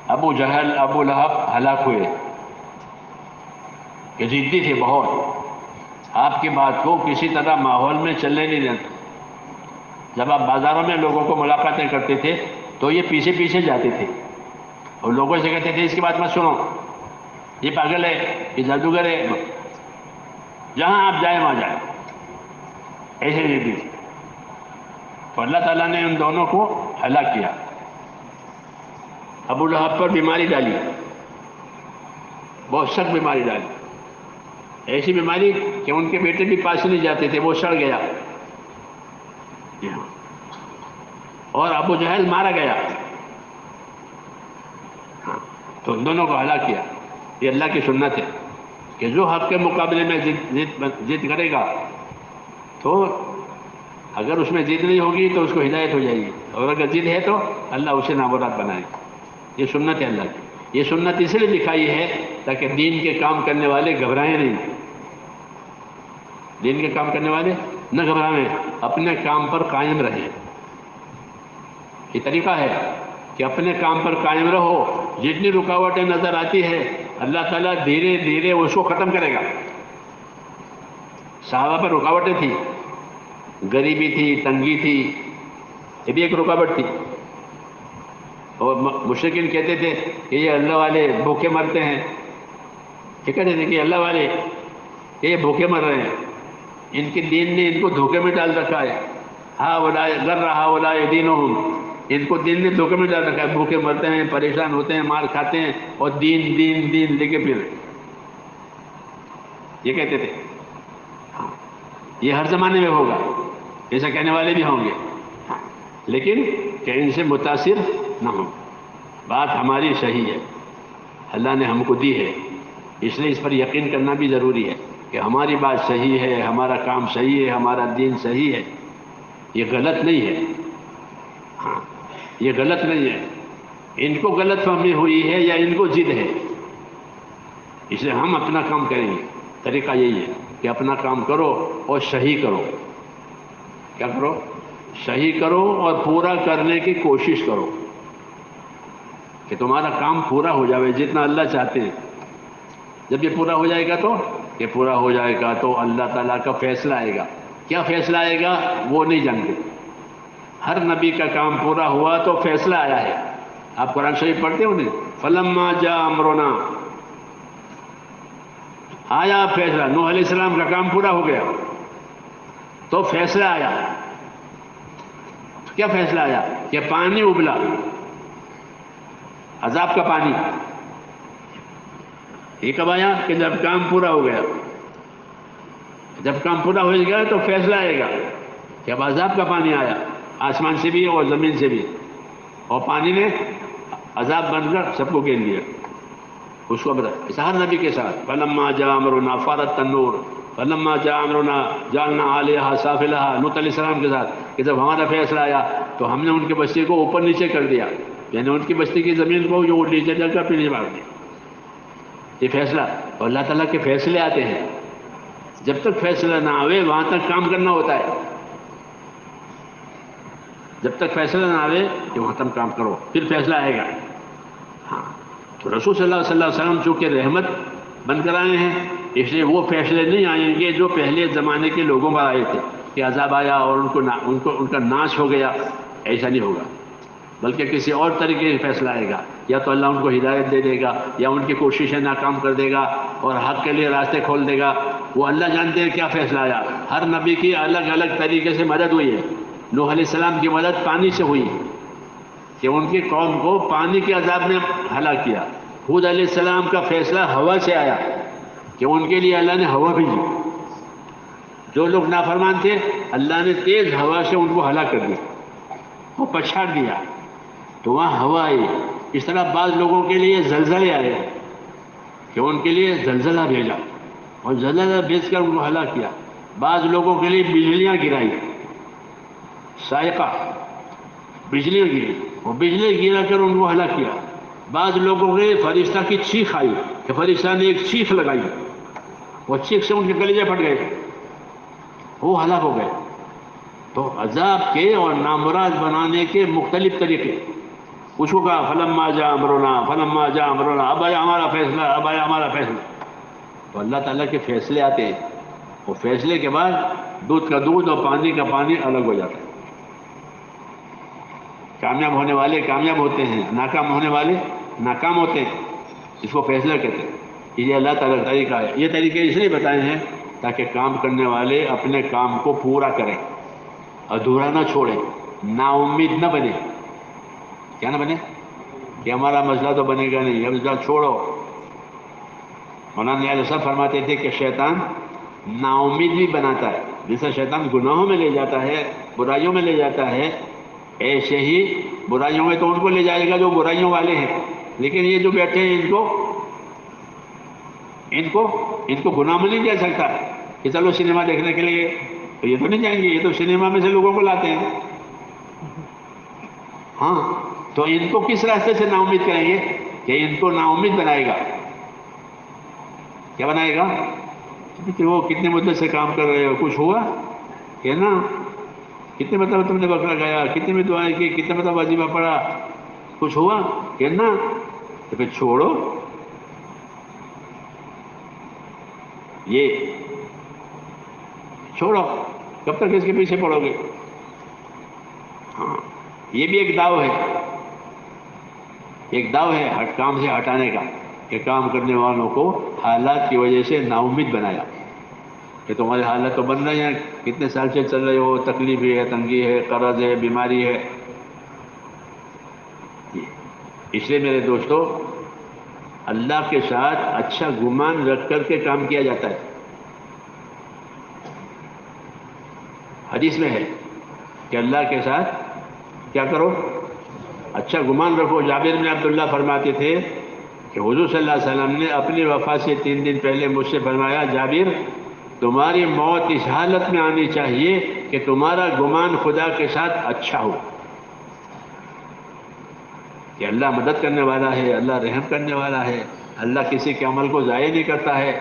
ابو جہل ابو لہب ہلاک ہوئے کہ ضدی تھے بہت، آپ کی بات کو کسی طرح ماحول میں چلنے نہیں دیتے. جب آپ بازاروں میں لوگوں کو ملاقاتیں کرتے تھے تو یہ پیچھے پیچھے جاتے تھے اور لوگوں سے کہتے تھے اس کی بات مت سنو، یہ پاگل ہے، یہ جادوگر ہے، جہاں آپ جائیں وہاں جائیں. ایسے ضدی تھے. تو اللہ تعالیٰ نے ان دونوں کو ہلاک کیا. ابو لہب پر بیماری ڈالی، بہت سخت بیماری ڈالی، ایسی بیماری کہ ان کے بیٹے بھی پاس نہیں جاتے تھے، وہ سڑ گیا. اور ابو جہل مارا گیا. تو ان دونوں کو ہلاک کیا. یہ اللہ کی سنت ہے کہ جو حق کے مقابلے میں ضد کرے گا تو اگر اس میں ضد نہیں ہوگی تو اس کو ہدایت ہو جائے گی، اور اگر ضد ہے تو اللہ اسے نامراد بنائے گا. یہ سنت ہے اللہ کی. یہ سنت اس لیے دکھائی ہے تاکہ دین کے کام کرنے والے گھبرائیں نہیں. دین کے کام کرنے والے نہ گھبرائیں، اپنے کام پر قائم رہیں. یہ طریقہ ہے کہ اپنے کام پر قائم رہو. جتنی رکاوٹیں نظر آتی ہے اللہ تعالیٰ دھیرے دھیرے اس کو ختم کرے گا. صحابہ پر رکاوٹیں تھیں، غریبی تھی، تنگی تھی، یہ بھی ایک رکاوٹ تھی. اور مشرکین کہتے تھے کہ یہ اللہ والے بھوکے مرتے ہیں. یہ کہتے تھے کہ اللہ والے یہ بھوکے مر رہے ہیں، ان کے دین نے ان کو دھوکے میں ڈال رکھا ہے. ہاں ولا غر رہا ولا دینہم، ان کو دین نے دھوکے میں ڈال رکھا ہے. بھوکے مرتے ہیں، پریشان ہوتے ہیں، مار کھاتے ہیں اور دین دین دین لے کے پھر یہ کہتے تھے. یہ ہر زمانے میں ہوگا، ایسا کہنے والے بھی ہوں گے، لیکن کہ ان سے متاثر نہ ہوں. بات ہماری صحیح ہے، اللہ نے ہم کو دی ہے، اس لیے اس پر یقین کرنا بھی ضروری ہے کہ ہماری بات صحیح ہے، ہمارا کام صحیح ہے، ہمارا دین صحیح ہے. یہ غلط نہیں ہے. ہاں یہ غلط نہیں ہے. ان کو غلط فہمی ہوئی ہے یا ان کو ضد ہے، اس لیے ہم اپنا کام کریں گے. طریقہ یہی ہے کہ اپنا کام کرو اور صحیح کرو. کیا کرو؟ صحیح کرو اور پورا کرنے کی کوشش کرو کہ تمہارا کام پورا ہو جائے جتنا اللہ چاہتے ہیں. جب یہ پورا ہو جائے گا تو یہ پورا ہو جائے گا تو اللہ تعالیٰ کا فیصلہ آئے گا. کیا فیصلہ آئے گا وہ نہیں جانتے. ہر نبی کا کام پورا ہوا تو فیصلہ آیا ہے. آپ قرآن شریف پڑھتے ہو نہیں؟ فلما جاء امرنا، آیا فیصلہ. نوح علیہ السلام کا کام پورا ہو گیا تو فیصلہ آیا. کیا فیصلہ آیا؟ کہ پانی ابلا، عذاب کا پانی. یہ کب آیا؟ کہ جب کام پورا ہو گیا. جب کام پورا ہو گیا تو فیصلہ آئے گا کہ اب عذاب کا پانی آیا، آسمان سے بھی اور زمین سے بھی، اور پانی نے عذاب بن کر سب کو گھیر لیا. اس کو بتا ہر نبی کے ساتھ فلما جاء امرنا فارت تنور فلما جاء امرنا جعلنا علیہا سافلہا. لوط علیہ السلام کے ساتھ کہ جب ہمارا فیصلہ آیا تو ہم نے ان کی بستی کو اوپر نیچے کر دیا، یعنی ان کی بستی کی زمین کو جو نیچے جا کر پیچھے مار دیا. یہ فیصلہ. اور اللہ تعالیٰ کے فیصلے آتے ہیں، جب تک فیصلہ نہ آئے وہاں تک کام کرنا ہوتا ہے. جب تک فیصلہ نہ آئے کہ وہاں تک کام کرو، پھر فیصلہ آئے گا. تو رسول صلی اللہ علیہ وسلم چونکہ رحمت بن کر آئے ہیں، اس لیے وہ فیصلے نہیں آئیں گے جو پہلے زمانے کے لوگوں پر آئے تھے کہ عذاب آیا اور ان کا ناش ہو گیا. ایسا نہیں ہوگا، بلکہ کسی اور طریقے سے فیصلہ آئے گا. یا تو اللہ ان کو ہدایت دے دے گا، یا ان کی کوششیں ناکام کر دے گا اور حق کے لیے راستے کھول دے گا. وہ اللہ جانتے ہیں کیا فیصلہ آیا. ہر نبی کی الگ الگ طریقے سے مدد ہوئی ہے. نوح علیہ السلام کی مدد پانی سے ہوئی کہ ان کی قوم کو پانی کے عذاب میں ہلاک کیا. ہود علیہ السلام کا فیصلہ ہوا سے آیا کہ ان کے لیے اللہ نے ہوا بھیجی. جو لوگ نافرمان تھے اللہ نے تیز ہوا سے ان کو ہلاک کر دیا، وہ پچھاڑ دیا، تو وہاں ہوا آئی. اس طرح بعض لوگوں کے لیے زلزلے آئے کہ ان کے لیے زلزلہ بھیجا اور زلزلہ بھیج کر ان کو ہلاک کیا. بعض لوگوں کے لیے بجلیاں گرائی، صاعقہ بجلیاں گری، اور بجلی گرا کر ان کو ہلاک کیا. بعض لوگوں کے فرشتہ کی چیخ آئی کہ فرشتہ نے ایک چیخ لگائی، وہ چیخ سے ان کے کلیجے پھٹ گئے، وہ ہلاک ہو گئے. تو عذاب کے اور نامراد بنانے کے مختلف طریقے. اس کو کہا فلما جاء امرنا، فلما جاء امرنا، اب آیا ہمارا فیصلہ، اب آیا ہمارا فیصلہ. تو اللہ تعالیٰ کے فیصلے آتے ہیں، وہ فیصلے کے بعد دودھ کا دودھ اور پانی کا پانی الگ ہو جاتا ہے. کامیاب ہونے والے کامیاب ہوتے ہیں، ناکام ہونے والے ناکام ہوتے ہیں. اس کو فیصلہ کہتے ہیں. یہ اللہ تعالیٰ کا طریقہ ہے. یہ طریقے اس لیے بتائے ہیں تاکہ کام کرنے والے اپنے کام کو پورا کریں، ادھورا نہ چھوڑیں، نا امید نہ بنے. کیا نہ بنے کہ ہمارا مسئلہ تو بنے گا نہیں، اب مسئلہ چھوڑو. مولانا علیہ صاحب فرماتے تھے کہ شیطان نا امید بھی بناتا ہے. جیسا شیطان گناہوں میں لے جاتا ہے، برائیوں میں لے جاتا ہے، ایسے ہی برائیوں میں تو ان کو لے جائے گا جو برائیوں والے ہیں. لیکن یہ جو بیٹھے ہیں ان کو گناہ میں نہیں جا سکتا کہ چلو سنیما دیکھنے کے لیے، تو یہ تو نہیں جائیں گے. یہ تو سنیما میں سے لوگوں کو لاتے ہیں. ہاں، تو ان کو کس راستے سے نا امید کریں گے کہ ان کو نا امید بنائے گا. کیا بنائے گا کہ وہ کتنے مدت سے کام کر رہے ہو، کچھ ہوا کہ نا، کتنے مرتبہ تم نے بکرا گایا، کتنے میں دعائیں کی، کتنے مرتبہ وظیفہ پڑھا، کچھ ہوا کہ نا. تو پھر چھوڑو. یہ چھوڑو، کب تک اس کے پیچھے پڑو گے. ہاں، یہ بھی ایک داؤ ہے، ایک داؤ ہے کام سے ہٹانے کا، کہ کام کرنے والوں کو حالات کی وجہ سے نا امید بنایا کہ تمہارے حالات تو بن رہے ہیں، کتنے سال سے چل رہے ہو، تکلیف ہے، تنگی ہے، قرض ہے، بیماری ہے. اس لیے میرے دوستو، اللہ کے ساتھ اچھا گمان رکھ کر کے کام کیا جاتا ہے. حدیث میں ہے کہ اللہ کے ساتھ کیا کرو، اچھا گمان رکھو. جابر بن عبداللہ فرماتے تھے کہ حضور صلی اللہ علیہ وسلم نے اپنی وفات سے 3 دن پہلے مجھ سے فرمایا، جابر تمہاری موت اس حالت میں آنی چاہیے کہ تمہارا گمان خدا کے ساتھ اچھا ہو، کہ اللہ مدد کرنے والا ہے، اللہ رحم کرنے والا ہے، اللہ کسی کے عمل کو ضائع نہیں کرتا ہے.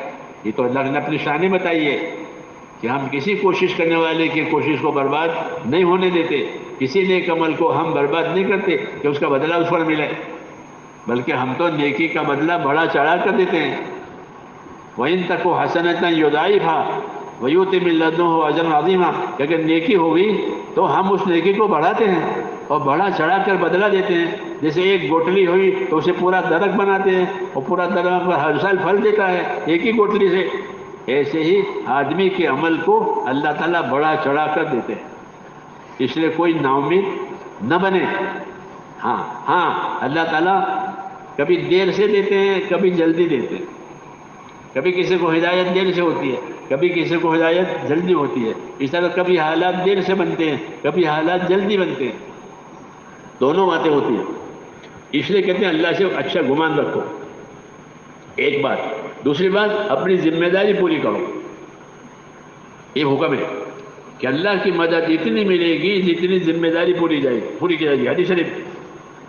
یہ تو اللہ نے اپنی شان بتائی ہے کہ ہم کسی کوشش کرنے والے کی کوشش کو برباد نہیں ہونے دیتے، کسی نیک عمل کو ہم برباد نہیں کرتے کہ اس کا بدلہ اس پر ملے، بلکہ ہم تو نیکی کا بدلہ بڑا چڑھا کر دیتے ہیں. وَإِن تَكُ حَسَنَةً يُضَاعِفْهَا وَيُؤْتِ مِن لَّدُنْهُ أَجْرًا عَظِيمًا. کہ اگر نیکی ہوگی تو ہم اس نیکی کو بڑھاتے ہیں اور بڑھا چڑھا کر بدلہ دیتے ہیں. جیسے ایک گوٹلی ہوئی تو اسے پورا درخت بناتے ہیں اور پورا درخت ہر سال پھل دیتا ہے ایک ہی گوٹلی سے. ایسے ہی آدمی کے عمل کو اللہ تعالیٰ بڑا چڑھا کر دیتے ہیں. اس لیے کوئی نا امید نہ بنے. ہاں اللہ تعالیٰ کبھی دیر سے دیتے ہیں، کبھی جلدی دیتے ہیں. کبھی کسی کو ہدایت دیر سے ہوتی ہے، کبھی کسی کو ہدایت جلدی ہوتی ہے. اس طرح کبھی حالات دیر سے بنتے ہیں، کبھی حالات جلدی بنتے ہیں. دونوں باتیں ہوتی ہیں. اس لیے کہتے ہیں اللہ سے اچھا گمان رکھو. ایک بات. دوسری بات، اپنی ذمہ داری پوری کرو. یہ حکم ہے کہ اللہ کی مدد اتنی ملے گی جتنی ذمہ داری پوری کی جائے گی. حدیث شریف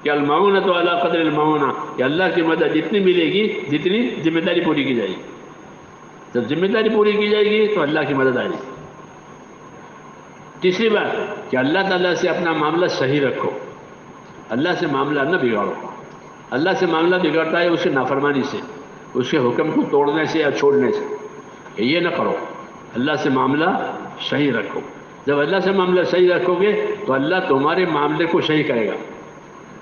کہ المعونۃ علی قدر المعونہ، کہ اللہ کی مدد اتنی ملے گی جتنی ذمہ داری پوری کی جائے گی. جب ذمہ داری پوری کی جائے گی تو اللہ کی مدد آئے گی. تیسری بات کہ اللہ تعالیٰ سے اپنا معاملہ صحیح رکھو، اللہ سے معاملہ نہ بگاڑو. اللہ سے معاملہ بگڑتا ہے اس کی نافرمانی سے، اس کے حکم کو توڑنے سے یا چھوڑنے سے، کہ یہ نہ کرو، اللہ سے معاملہ صحیح رکھو۔ جب اللہ سے معاملہ صحیح رکھو گے تو اللہ تمہارے معاملے کو صحیح کرے گا۔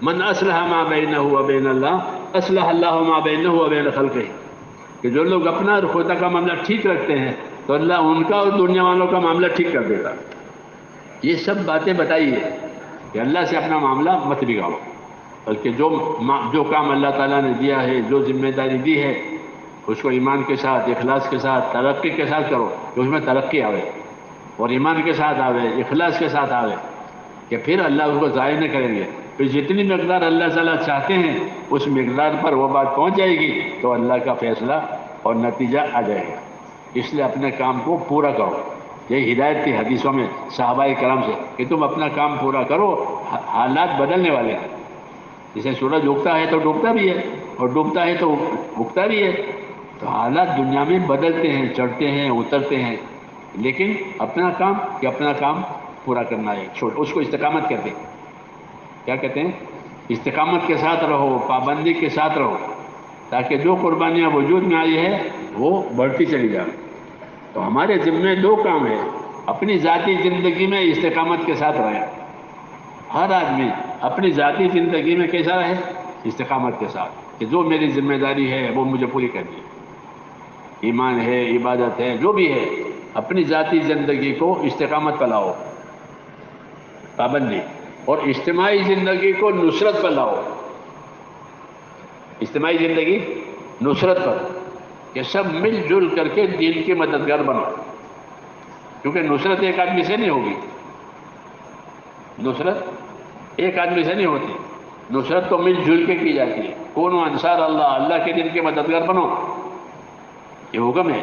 من اصلح ما بینہ و بین اللہ اصلح اللہ ما بینہ و بین خلقہ، کہ جو لوگ اپنا اور خدا کا معاملہ ٹھیک رکھتے ہیں تو اللہ ان کا اور دنیا والوں کا معاملہ ٹھیک کر دیتا۔ یہ سب باتیں بتائی ہے کہ اللہ سے اپنا معاملہ مت بگاڑو، بلکہ جو کام اللہ تعالیٰ نے دیا ہے، جو ذمہ داری دی ہے، اس کو ایمان کے ساتھ، اخلاص کے ساتھ، ترقی کے ساتھ کرو کہ اس میں ترقی آوے، اور ایمان کے ساتھ آوے، اخلاص کے ساتھ آوے، کہ پھر اللہ اس کو ضائع نہ کریں گے۔ پھر جتنی مقدار اللہ تعالیٰ چاہتے ہیں اس مقدار پر وہ بات پہنچ جائے گی تو اللہ کا فیصلہ اور نتیجہ آ جائے گا۔ اس لیے اپنے کام کو پورا کرو۔ یہی ہدایت تھی حدیثوں میں صحابہ کرام سے کہ تم اپنا کام پورا کرو، حالات بدلنے والے ہیں۔ جیسے سورج اگتا ہے تو ڈوبتا بھی ہے، اور ڈوبتا ہے تو اگتا بھی ہے، تو حالات دنیا میں بدلتے ہیں، چڑھتے ہیں، اترتے ہیں، لیکن اپنا کام پورا کرنا ہے، اس کو استقامت کہتے ہیں۔ کیا کہتے ہیں؟ استقامت کے ساتھ رہو، پابندی کے ساتھ رہو، تاکہ جو قربانیاں وجود میں آئی ہے وہ بڑھتی چلی جائے۔ تو ہمارے ذمے دو کام ہیں، اپنی ذاتی زندگی میں استقامت کے ساتھ رہیں۔ ہر آدمی اپنی ذاتی زندگی میں کیسا رہے؟ استقامت کے ساتھ، کہ جو میری ذمہ داری ہے وہ مجھے پوری کرنی ہے، ایمان ہے، عبادت ہے، جو بھی ہے، اپنی ذاتی زندگی کو استقامت پر لاؤ، پابندی، اور اجتماعی زندگی کو نصرت پر لاؤ۔ اجتماعی زندگی نصرت پر، کہ سب مل جل کر کے دین کے مددگار بنو، کیونکہ نصرت ایک آدمی سے نہیں ہوگی، نصرت ایک آدمی سے نہیں ہوتی، نصرت تو مل جل کے کی جاتی ہے۔ کونوا انصار اللہ، اللہ کے دین کے مددگار بنو، یہ حکم ہے۔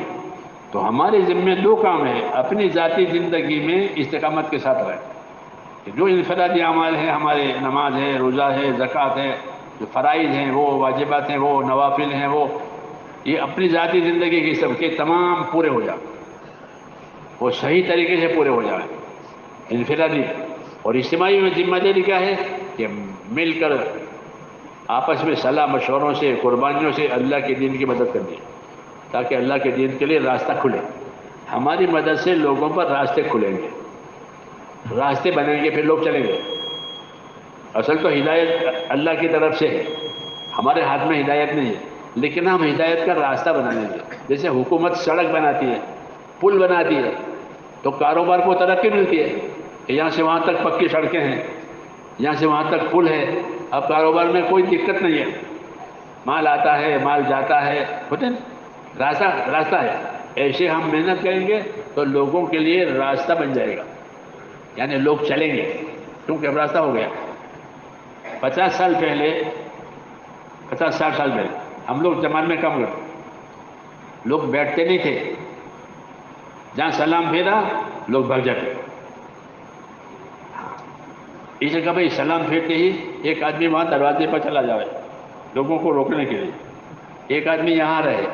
تو ہمارے ذمے دو کام ہیں، اپنی ذاتی زندگی میں استقامت کے ساتھ رہیں، کہ جو انفرادی اعمال ہیں ہمارے، نماز ہے، روزہ ہے، زکوٰۃ ہے، جو فرائض ہیں، وہ واجبات ہیں، وہ نوافل ہیں، وہ یہ اپنی ذاتی زندگی کے سب کے تمام پورے ہو جائیں، وہ صحیح طریقے سے پورے ہو جائیں، انفرادی۔ اور اجتماعی میں ذمہ داری کیا ہے؟ کہ مل کر آپس میں صلاح مشوروں سے، قربانیوں سے اللہ کے دین کی مدد کرنی، تاکہ اللہ کے دین کے لیے راستہ کھلے۔ ہماری مدد سے لوگوں پر راستے کھلیں گے، راستے بنیں گے، پھر لوگ چلیں گے۔ اصل تو ہدایت اللہ کی طرف سے ہے، ہمارے ہاتھ میں ہدایت نہیں ہے، لیکن ہم ہدایت کا راستہ بنائیں گے۔ جیسے حکومت سڑک بناتی ہے، پل بناتی ہے، تو کاروبار کو ترقی ملتی ہے کہ یہاں سے وہاں تک پکی سڑکیں ہیں، یہاں سے وہاں تک پل ہے، اب کاروبار میں کوئی دقت نہیں ہے، مال آتا ہے، مال جاتا ہے، ہوتے نا، راستہ ہے۔ ایسے ہم محنت کریں گے تو لوگوں کے لیے راستہ بن جائے گا، یعنی لوگ چلیں گے، کیونکہ اب راستہ ہو گیا۔ 50 سال پہلے 50-60 سال پہلے ہم لوگ جماعت میں کم کرتے، لوگ بیٹھتے نہیں تھے، جہاں سلام پھیرا لوگ بھگ جاتے۔ اس جگہ بھائی سلام پھیرتے ہی ایک آدمی وہاں دروازے پر چلا جائے لوگوں کو روکنے کے لیے، ایک آدمی یہاں رہے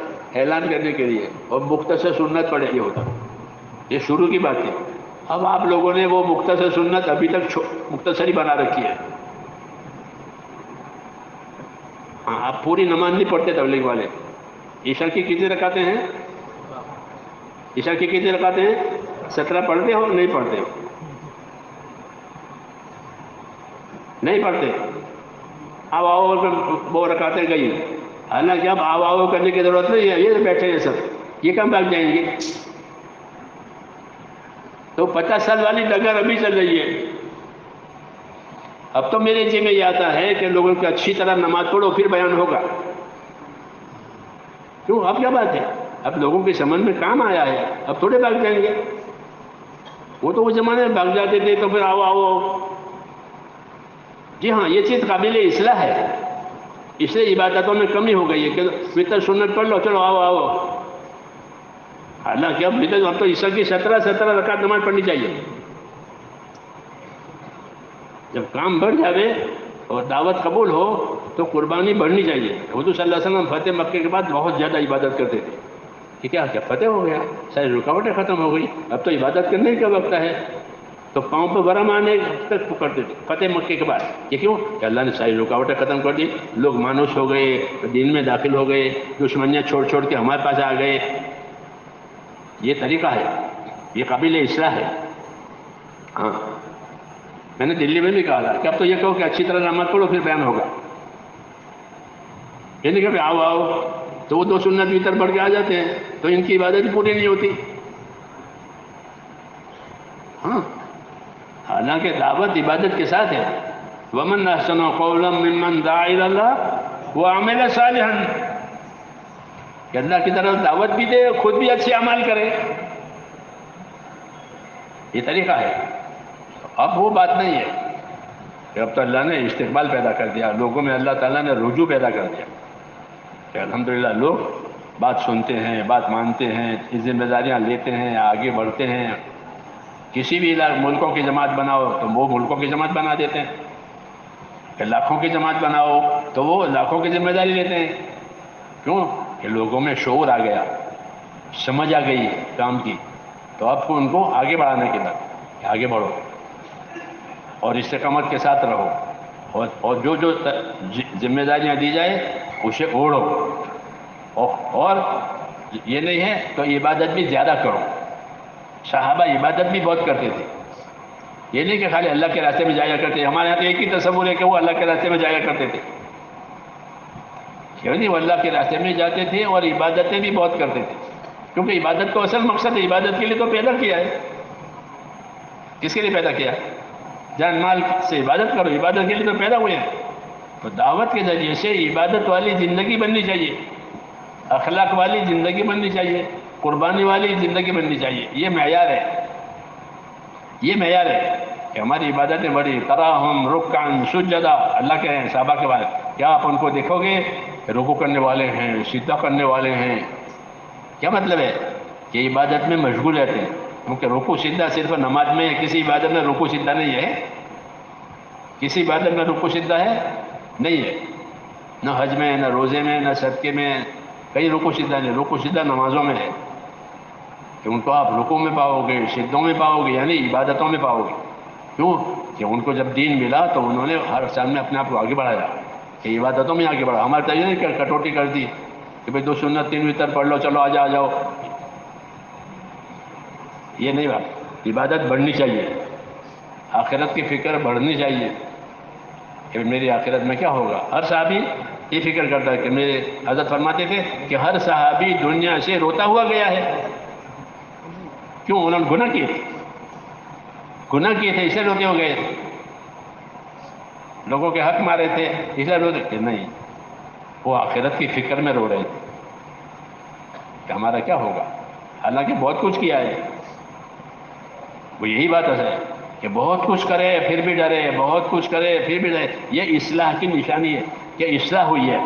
اعلان کرنے کے لیے، اور مختصر سنت پڑے، یہ ہوتا، یہ شروع کی بات ہے۔ اب آپ لوگوں نے وہ مختصر سنت ابھی تک مختصر ہی بنا رکھی ہے۔ ہاں، آپ پوری نماز نہیں پڑھتے تبلیغ والے۔ عشاء کی کتنی رکعتیں ہیں؟ عشاء کی کتنی رکعتیں ہیں؟ 17 پڑھتے ہو نہیں پڑھتے ہو؟ نہیں پڑھتے۔ اب آؤ وہ رکعتیں گئی، حالانکہ اب آؤ کرنے کی ضرورت نہیں ہے، یہ بیٹھے ہیں سب، یہ کم بھاگ جائیں گے؟ تو 50 سال والی ڈگر ابھی چل رہی ہے۔ اب تو میرے ذہن میں یہ آتا ہے کہ لوگوں کی اچھی طرح نماز پڑھو پھر بیان ہوگا۔ کیوں؟ اب کیا بات ہے؟ اب لوگوں کی سمجھ میں کام آیا ہے، اب تھوڑے بھاگ جائیں گے۔ وہ تو اس زمانے میں بھاگ جاتے تھے، تو پھر آؤ۔ جی ہاں، یہ چیز قابل اصلاح ہے، اس لیے عبادتوں میں کمی ہو گئی ہے کہ فطر سنت پڑھ لو، چلو آؤ۔ حالانکہ اب تو عشاء کی 17 رکعت نماز پڑھنی چاہیے۔ جب کام بڑھ جاوے اور دعوت قبول ہو تو قربانی بڑھنی چاہیے۔ حضور صلی اللہ علیہ وسلم فتح مکے کے بعد بہت زیادہ عبادت کرتے تھے، کہ کیا فتح ہو گیا، ساری رکاوٹیں ختم ہو گئی، اب تو عبادت کرنے کا وقت ہے۔ تو پاؤں پہ ورم آنے تک پکڑتے تھے فتح مکے کے بعد. یہ کیوں کہ اللہ نے ساری رکاوٹیں ختم کر دی, لوگ مانوس ہو گئے, دین میں داخل ہو گئے, دشمنیاں چھوڑ چھوڑ کے ہمارے پاس آ گئے. یہ طریقہ ہے, یہ قابل اصلاح ہے. ہاں میں نے دلی میں بھی کہا تھا کہ اب تو یہ کہو کہ اچھی طرح نماز پڑھو پھر بیان ہوگا. یہ نہیں کہ آؤ آؤ تو وہ 2 سنت بھیتر بڑھ کے آ جاتے ہیں تو ان کی عبادت پوری نہیں ہوتی. ہاں حالانکہ دعوت عبادت کے ساتھ ہے. وَمَنْ أَحْسَنُ قَوْلًا مِّمَّنْ دَعَا إِلَى اللَّهِ وَعَمِلَ صَالِحًا, کہ اللہ کی طرف دعوت بھی دے, خود بھی اچھے اعمال کرے. یہ طریقہ ہے. اب وہ بات نہیں ہے کہ اب تو اللہ نے استقبال پیدا کر دیا, لوگوں میں اللہ تعالیٰ نے رجوع پیدا کر دیا کہ الحمدللہ لوگ بات سنتے ہیں, بات مانتے ہیں, ذمہ داریاں لیتے ہیں, آگے بڑھتے ہیں. کسی بھی ملکوں کی جماعت بناؤ تو وہ ملکوں کی جماعت بنا دیتے ہیں, کہ لاکھوں کی جماعت بناؤ تو وہ لاکھوں کی ذمہ داری لیتے ہیں. کیوں کہ لوگوں میں شعور آ گیا, سمجھ آ گئی کام کی, تو اب کو ان کو آگے بڑھانے کے بعد آگے بڑھو اور استقامت کے ساتھ رہو, اور جو ذمہ داریاں دی جائے اسے اوڑھو, اور یہ نہیں ہے تو عبادت بھی زیادہ کرو. صحابہ عبادت بھی بہت کرتے تھے, یہ نہیں کہ خالی اللہ کے راستے میں جایا کرتے. ہمارے یہاں تو ایک ہی تصور ہے کہ وہ اللہ کے راستے میں جایا کرتے تھے. کیوں نہیں, وہ اللہ کے راستے میں جاتے تھے اور عبادتیں بھی بہت کرتے تھے, کیونکہ عبادت کو اصل مقصد ہے. عبادت کے لیے تو پیدا کیا ہے. کس کے لیے پیدا کیا؟ جان مال سے عبادت کرو, عبادت کے لیے تو پیدا ہوئے ہیں. تو دعوت کے ذریعے سے عبادت والی زندگی بننی چاہیے, اخلاق والی زندگی بننی چاہیے, قربانی والی زندگی بننی چاہیے. یہ معیار ہے, یہ معیار ہے کہ ہماری عبادتیں بڑی تراہم رکعن سجدہ. اللہ کے صحابہ کے بعد کیا آپ ان کو دیکھو گے رکوع کرنے والے ہیں, سجدہ کرنے والے ہیں؟ کیا مطلب ہے کہ عبادت میں مشغول رہتے ہیں. کیونکہ رکوع سجدہ صرف نماز میں ہے, کسی عبادت میں رکوع سجدہ نہیں ہے. کسی عبادت میں رکوع سجدہ ہے نہیں ہے, نہ حج میں, نہ روزے میں, نہ صدقے میں, کہیں رکوع سجدہ نہیں. رکوع سجدہ نمازوں میں ہے کہ ان کو آپ رکوع میں پاؤ گے, سجدوں میں پاؤ گے, یعنی عبادتوں میں پاؤ گے. کیوں کہ ان کو جب دین ملا تو انہوں نے ہر سامنے اپنے آپ کو آگے بڑھایا کہ عبادتوں میں آگے بڑھا. ہمارے تجربے نہیں کٹوتی کر دی کہ بھئی 2 سنت 3 وتر پڑھ لو, چلو آ جاؤ. یہ نہیں بات. عبادت بڑھنی چاہیے, آخرت کی فکر بڑھنی چاہیے کہ میری آخرت میں کیا ہوگا. ہر صحابی یہ فکر کرتا ہے کہ میرے حضرت فرماتے تھے کہ ہر صحابی دنیا سے روتا ہوا گیا ہے. کیوں؟ انہوں نے گناہ کیے تھے, گناہ کیے تھے اسے روتے ہو گئے, لوگوں کے حق مارے تھے اسے روتے تھے. نہیں, وہ آخرت کی فکر میں رو رہے تھے کہ ہمارا کیا ہوگا. حالانکہ بہت کچھ کیا ہے, وہ یہی بات ہے کہ بہت کچھ کرے پھر بھی ڈرے, بہت کچھ کرے پھر بھی ڈرے. یہ اصلاح کی نشانی ہے کہ اصلاح ہوئی ہے,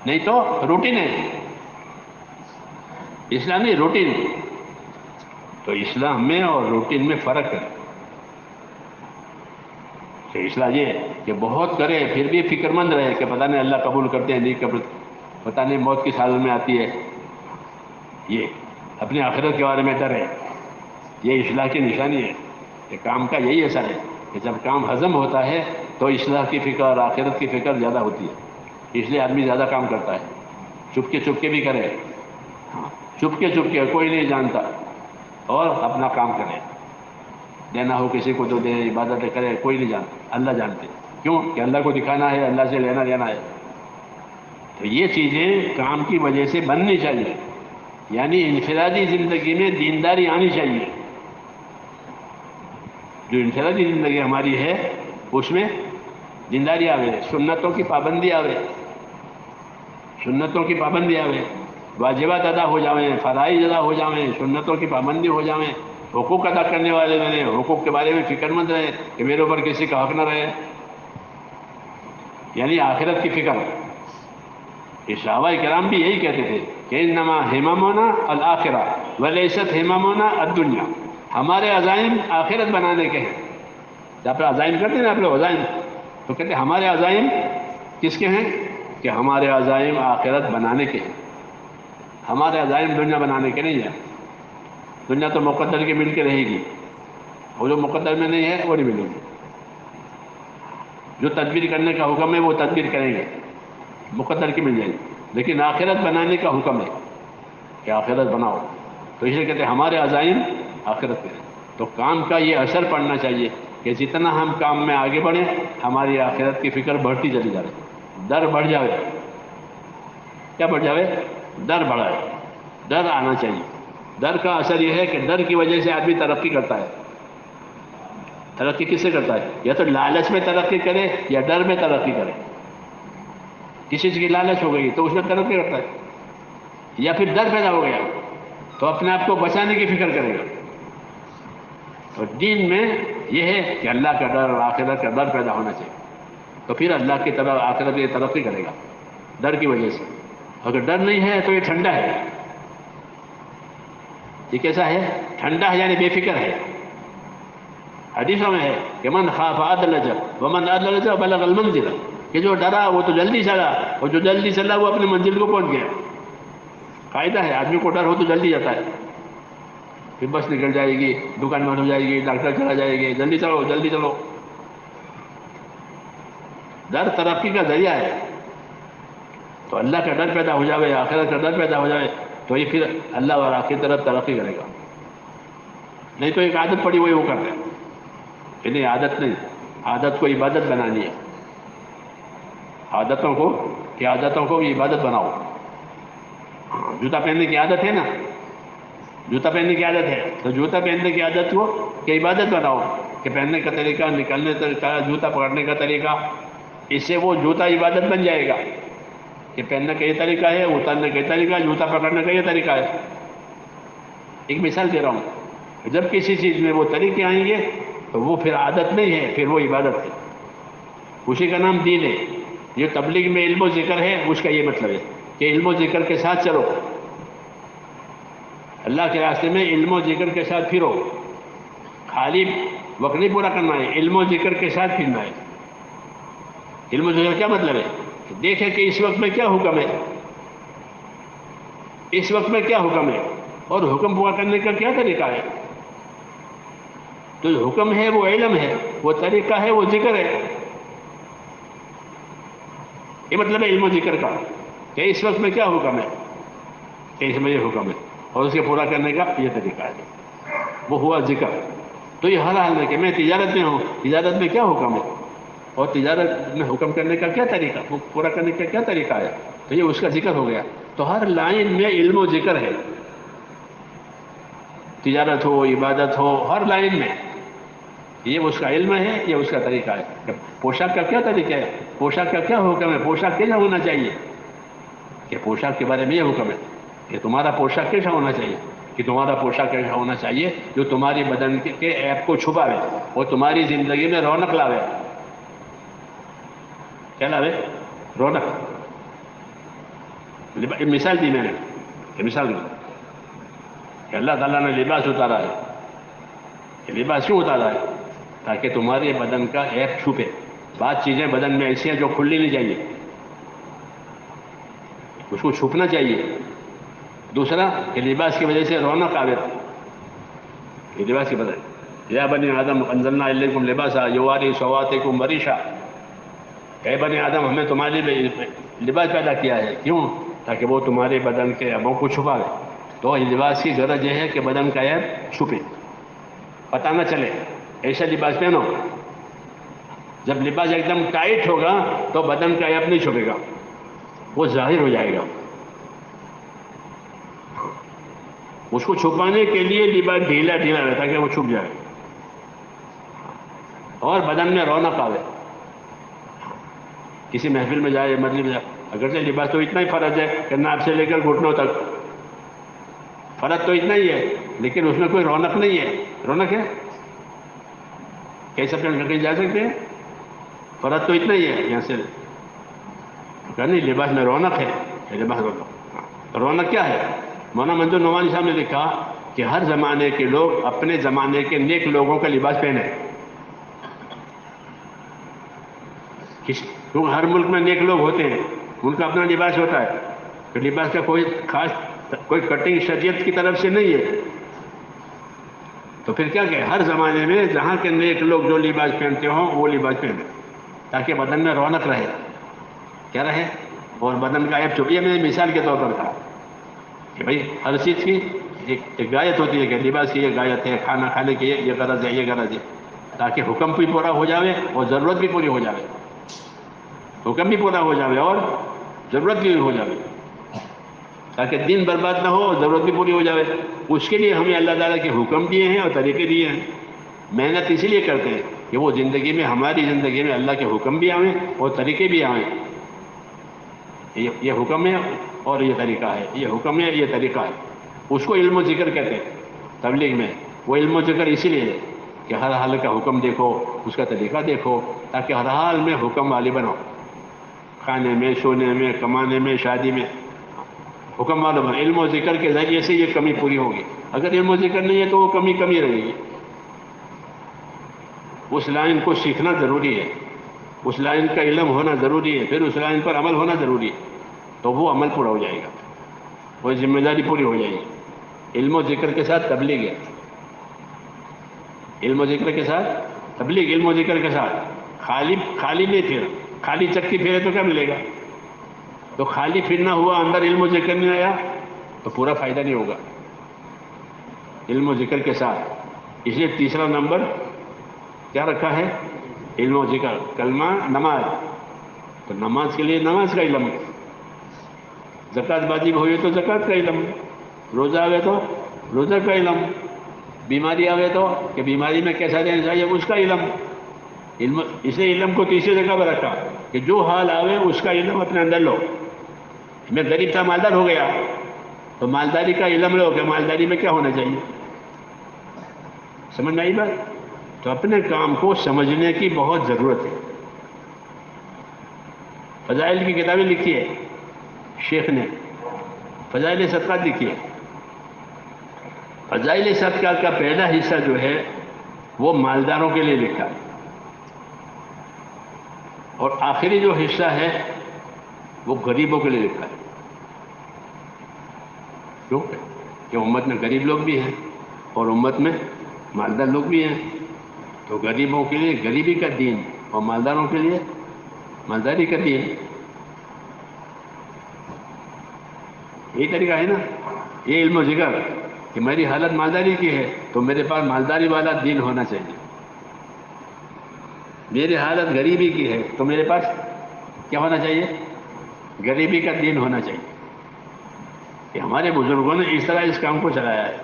نہیں تو روٹین ہے. اصلاح نہیں, روٹین. تو اصلاح میں اور روٹین میں فرق ہے. تو اصلاح یہ ہے کہ بہت کرے پھر بھی فکر مند رہے کہ پتہ نہیں اللہ قبول کرتے ہیں نہیں قبول, پتہ نہیں موت کس حال میں آتی ہے. یہ اپنی آخرت کے بارے میں ڈر ہے. یہ اصلاح کی نشانی ہے کہ کام کا یہی اثر ہے کہ جب کام ہضم ہوتا ہے تو اصلاح کی فکر, آخرت کی فکر زیادہ ہوتی ہے. اس لیے آدمی زیادہ کام کرتا ہے, چپ کے بھی کرے, چپ کے کوئی نہیں جانتا, اور اپنا کام کرے. دینا ہو کسی کو تو دے, عبادتیں کرے, کوئی نہیں جانتا, اللہ جانتے. کیوں کہ اللہ کو دکھانا ہے, اللہ سے لینا دینا ہے. تو یہ چیزیں کام کی وجہ سے بننی چاہیے, یعنی انفرادی زندگی میں دینداری آنی چاہیے. جو انفرادی زندگی ہماری ہے اس میں دینداری آوے, سنتوں کی پابندی آوے, سنتوں کی پابندی آوے, واجبات ادا ہو جاویں, فرائض ادا ہو جاویں, سنتوں کی پابندی ہو جاویں, حقوق ادا کرنے والے رہے, حقوق کے بارے میں فکر مند رہے کہ میرے اوپر کسی کا حق نہ رہے, یعنی آخرت کی فکر. یہ صحابہ کرام بھی یہی کہتے تھے کہ انما ہممنا الآخرہ ولیست ہممنا الدنیا. ہمارے عزائم آخرت بنانے کے ہیں. جب پہ عزائم کرتے ہیں نا آپ لوگ عزائم, تو کہتے ہیں ہمارے عزائم کس کے ہیں کہ ہمارے عزائم آخرت بنانے کے ہیں, ہمارے عزائم دنیا بنانے کے نہیں ہیں. دنیا تو مقدر کے مل کے رہے گی، اور جو مقدر میں نہیں ہے وہ نہیں ملے گی. جو تدبیر کرنے کا حکم ہے وہ تدبیر کریں گے، مقدر کی مل جائے گی. لیکن آخرت بنانے کا حکم ہے کہ آخرت بناؤ، تو اس لیے کہتے ہیں ہمارے عزائم آخرت کے. تو کام کا یہ اثر پڑنا چاہیے کہ جتنا ہم کام میں آگے بڑھیں ہماری آخرت کی فکر بڑھتی چلی جائے، ڈر بڑھ جائے. کیا بڑھ جائے؟ ڈر بڑھا ہے، ڈر آنا چاہیے. ڈر کا اثر یہ ہے کہ ڈر کی وجہ سے آدمی ترقی کرتا ہے. ترقی کس سے کرتا ہے؟ یا تو لالچ میں ترقی کرے یا ڈر میں ترقی کرے. کسی چیز کی لالچ ہو گئی تو اس میں ترقی کرتا ہے، یا پھر ڈر پیدا ہو گیا تو اپنے آپ کو بچانے کی فکر کرے گا. اور دین میں یہ ہے کہ اللہ کا ڈر اور آخرت کا ڈر پیدا ہونا چاہیے، تو پھر اللہ کی طرف آخرت یہ ترقی کرے گا ڈر کی وجہ سے. اگر ڈر نہیں ہے تو یہ ٹھنڈا ہے. یہ کیسا ہے؟ ٹھنڈا ہے، یعنی بے فکر ہے. حدیثوں میں ہے کہ من خاف ادلج ومن ادلج بلغ المنزل، کہ جو ڈرا وہ تو جلدی چلا، اور جو جلدی چلا وہ اپنی منزل کو پہنچ گیا. قاعدہ ہے، آدمی کو ڈر ہو تو جلدی جاتا ہے. پھر بس نکل جائے گی، دکان بند ہو جائے گی، ڈاکٹر چلا جائے گی، جلدی چلو جلدی چلو. ڈر ترقی کا ذریعہ ہے. تو اللہ کا ڈر پیدا ہو جائے، آخرت کا ڈر پیدا ہو جائے تو یہ پھر اللہ اور آخرت کی طرف ترقی کرے گا. نہیں تو ایک عادت پڑی ہوئی وہ کر رہے ہیں. نہیں، عادت نہیں، عادت کو عبادت بنانی ہے. عادتوں کو عبادت بناؤ. جوتا پہننے کی عادت ہے نا، جوتا پہننے کی عادت ہے تو جوتا پہننے کی عادت کو کہ عبادت بناؤ، کہ پہننے کا طریقہ، نکلنے کا، جوتا پکڑنے کا طریقہ، اس سے وہ جوتا عبادت بن جائے گا. کہ پہننے کا یہ طریقہ ہے، اترنے کا یہ طریقہ ہے، جوتا پکڑنے کا یہ طریقہ ہے. ایک مثال دے رہا ہوں، جب کسی چیز میں وہ طریقے آئیں گے تو وہ پھر عادت نہیں ہے، پھر وہ عبادت ہے. اسی کا نام دین ہے. یہ تبلیغ میں علم و ذکر ہے، اس کا یہ مطلب ہے کہ علم و ذکر کے ساتھ چلو، اللہ کے راستے میں علم و ذکر کے ساتھ پھرو. خالی وقت نہیں پورا کرنا ہے، علم و ذکر کے ساتھ پھرنا ہے. علم و ذکر کیا مطلب ہے؟ دیکھیں کہ اس وقت میں کیا حکم ہے، اس وقت میں کیا حکم ہے، اور حکم پورا کرنے کا کیا طریقہ ہے. تو جو حکم ہے وہ علم ہے، وہ طریقہ ہے وہ ذکر ہے. یہ مطلب ہے علم و ذکر کا، کہ اس وقت میں کیا حکم ہے، کہ اس میں یہ حکم ہے، اور اسے پورا کرنے کا یہ طریقہ ہے. وہ ہوا ذکر. تو یہ ہر حال میں کہ میں تجارت میں ہوں، تجارت میں کیا حکم ہے، اور تجارت میں حکم کرنے کا کیا طریقہ، پورا کرنے کا کیا طریقہ ہے، تو یہ اس کا ذکر ہو گیا. تو ہر لائن میں علم و ذکر ہے. تجارت ہو، عبادت ہو، ہر لائن میں یہ اس کا علم ہے، یہ اس کا طریقہ ہے. پوشاک کا کیا طریقہ ہے، پوشاک کا کیا حکم ہے، پوشاک کیسا ہونا چاہیے، کہ پوشاک کے بارے میں یہ حکم ہے کہ تمہارا پوشاک کیسا ہونا چاہیے، کہ تمہارا پوشاک کیسا ہونا چاہیے جو تمہاری بدن کے عیب کو چھپاوے اور تمہاری زندگی میں رونق لاوے. کیا لاوے؟ رونق. مثال دی میں نے، مثال دی کہ اللہ تعالیٰ نے لباس اتارا ہے. کہ لباس کیوں اتارا ہے؟ تاکہ تمہارے بدن کا عیب چھپے. بعض چیزیں بدن میں ایسی ہیں جو کھلنی نہیں چاہیے، اس کو چھپنا چاہیے. دوسرا کہ لباس کی وجہ سے رونق آوے. یہ لباس کی وجہ، یا بنی آدم انزلنا الیکم لباسا یواری سواتکم وریشا. اے بنی آدم، ہمیں تمہارے لیے لباس پیدا کیا ہے. کیوں؟ تاکہ وہ تمہارے بدن کے عیبوں کو چھپا لے. تو یہ لباس کی غرض یہ ہے کہ بدن کا عیب چھپے، پتہ نہ چلے. ایسا لباس پہنو، جب لباس ایک دم ٹائٹ ہوگا تو بدن کا عیب نہیں چھپے گا، وہ ظاہر ہو جائے گا. اس کو چھپانے کے لیے لباس ڈھیلا ڈھیلا رہتا ہے کہ وہ چھپ جائے اور بدن میں رونق آوے. کسی محفل میں جائے، مجلس میں جائے، اگرچہ لباس تو اتنا ہی فرض ہے کہ ناپ سے لے کر گھٹنوں تک، فرض تو اتنا ہی ہے، لیکن اس میں کوئی رونق نہیں ہے. رونق ہے؟ کیسے پہن کر کے جا سکتے ہیں؟ فرض تو اتنا ہی ہے. یہاں سے نہیں، لباس میں رونق ہے. لباس رونق کیا ہے؟ مولانا منظور نعمانی صاحب نے لکھا کہ ہر زمانے کے لوگ اپنے زمانے کے نیک لوگوں کا لباس پہنے. کیونکہ ہر ملک میں نیک لوگ ہوتے ہیں، ان کا اپنا لباس ہوتا ہے. تو لباس کا کوئی خاص کوئی کٹنگ شریعت کی طرف سے نہیں ہے، تو پھر کیا کہ ہر زمانے میں جہاں کے نیک لوگ جو لباس پہنتے ہوں وہ لباس پہنے، تاکہ بدن میں رونق رہے، کیا رہے، اور بدن کا عیب چھپے۔ میں مثال کے طور پر کہا کہ بھائی ہر چیز کی ایک غایت ہوتی ہے، کہ لباس کی ایک غایت ہے، کھانا کھانے کی یہ غرض ہے، یہ غرض ہے، تاکہ حکم بھی پورا ہو جاوے اور ضرورت بھی پوری ہو جاوے، حکم بھی پورا ہو جاوے اور ضرورت بھی ہو جاوے، تاکہ دین برباد نہ ہو اور ضرورت بھی پوری ہو جاوے۔ اس کے لیے ہمیں اللہ تعالیٰ کے حکم دیے ہیں اور طریقے دیے ہیں۔ محنت اسی لیے کرتے ہیں کہ وہ زندگی میں، ہماری زندگی میں اللہ کے حکم بھی آئیں اور طریقے بھی آئیں۔ یہ حکم ہے اور یہ طریقہ ہے، یہ حکم ہے، یہ طریقہ ہے۔ اس کو علم و ذکر کہتے ہیں تبلیغ میں۔ وہ علم و ذکر اسی لیے ہے کہ ہر حال کا حکم دیکھو، اس کا طریقہ دیکھو، تاکہ ہر حال میں حکم والی بنو، کھانے میں، سونے میں، کمانے میں، شادی میں حکم والا بنو۔ علم و ذکر کے ذریعے سے یہ کمی پوری ہوگی۔ اگر علم و ذکر نہیں ہے تو وہ کمی رہے گی۔ اس لائن کو سیکھنا ضروری ہے، اس لائن کا علم ہونا ضروری ہے، پھر اس لائن پر عمل ہونا ضروری ہے، تو وہ عمل پورا ہو جائے گا، وہ ذمہ داری پوری ہو جائے گی۔ علم و ذکر کے ساتھ تبلیغ ہے، علم و ذکر کے ساتھ تبلیغ، علم و ذکر کے ساتھ خالی نہیں پھر، خالی چکی پھیرے تو کیا ملے گا؟ تو خالی پھرنا ہوا، اندر علم و ذکر نہیں آیا تو پورا فائدہ نہیں ہوگا۔ علم و ذکر کے ساتھ، اس لیے تیسرا نمبر کیا رکھا ہے؟ علم و ذکر، کلمہ، نماز۔ تو نماز کے لیے نماز کا علم، زکوٰۃ واجب ہوئی تو زکوٰۃ کا علم، روزہ آوے تو روزہ کا علم، بیماری آوے تو کہ بیماری میں کیسا رہنا چاہیے اس کا علم۔ اس نے علم کو تیسری جگہ پر رکھا کہ جو حال آوے اس کا علم اپنے اندر لو۔ میں غریب تھا، مالدار ہو گیا، تو مالداری کا علم لو کہ مالداری میں کیا ہونا چاہیے۔ سمجھ میں آئی بات؟ تو اپنے کام کو سمجھنے کی بہت ضرورت ہے۔ فضائل کی کتابیں لکھی ہے شیخ نے، فضائل صدقات لکھی ہے۔ فضائل صدقات کا پہلا حصہ جو ہے وہ مالداروں کے لیے لکھا ہے، اور آخری جو حصہ ہے وہ غریبوں کے لیے لکھا ہے۔ کیوں کہ امت میں غریب لوگ بھی ہیں اور امت میں مالدار لوگ بھی ہیں، تو غریبوں کے لیے غریبی کا دین اور مالداروں کے لیے مالداری کا دین۔ یہی طریقہ ہے نا، یہ علم و ذکر کہ میری حالت مالداری کی ہے تو میرے پاس مالداری والا دین ہونا چاہیے۔ میری حالت غریبی کی ہے تو میرے پاس کیا ہونا چاہیے؟ غریبی کا دین ہونا چاہیے۔ کہ ہمارے بزرگوں نے اس طرح اس کام کو چلایا ہے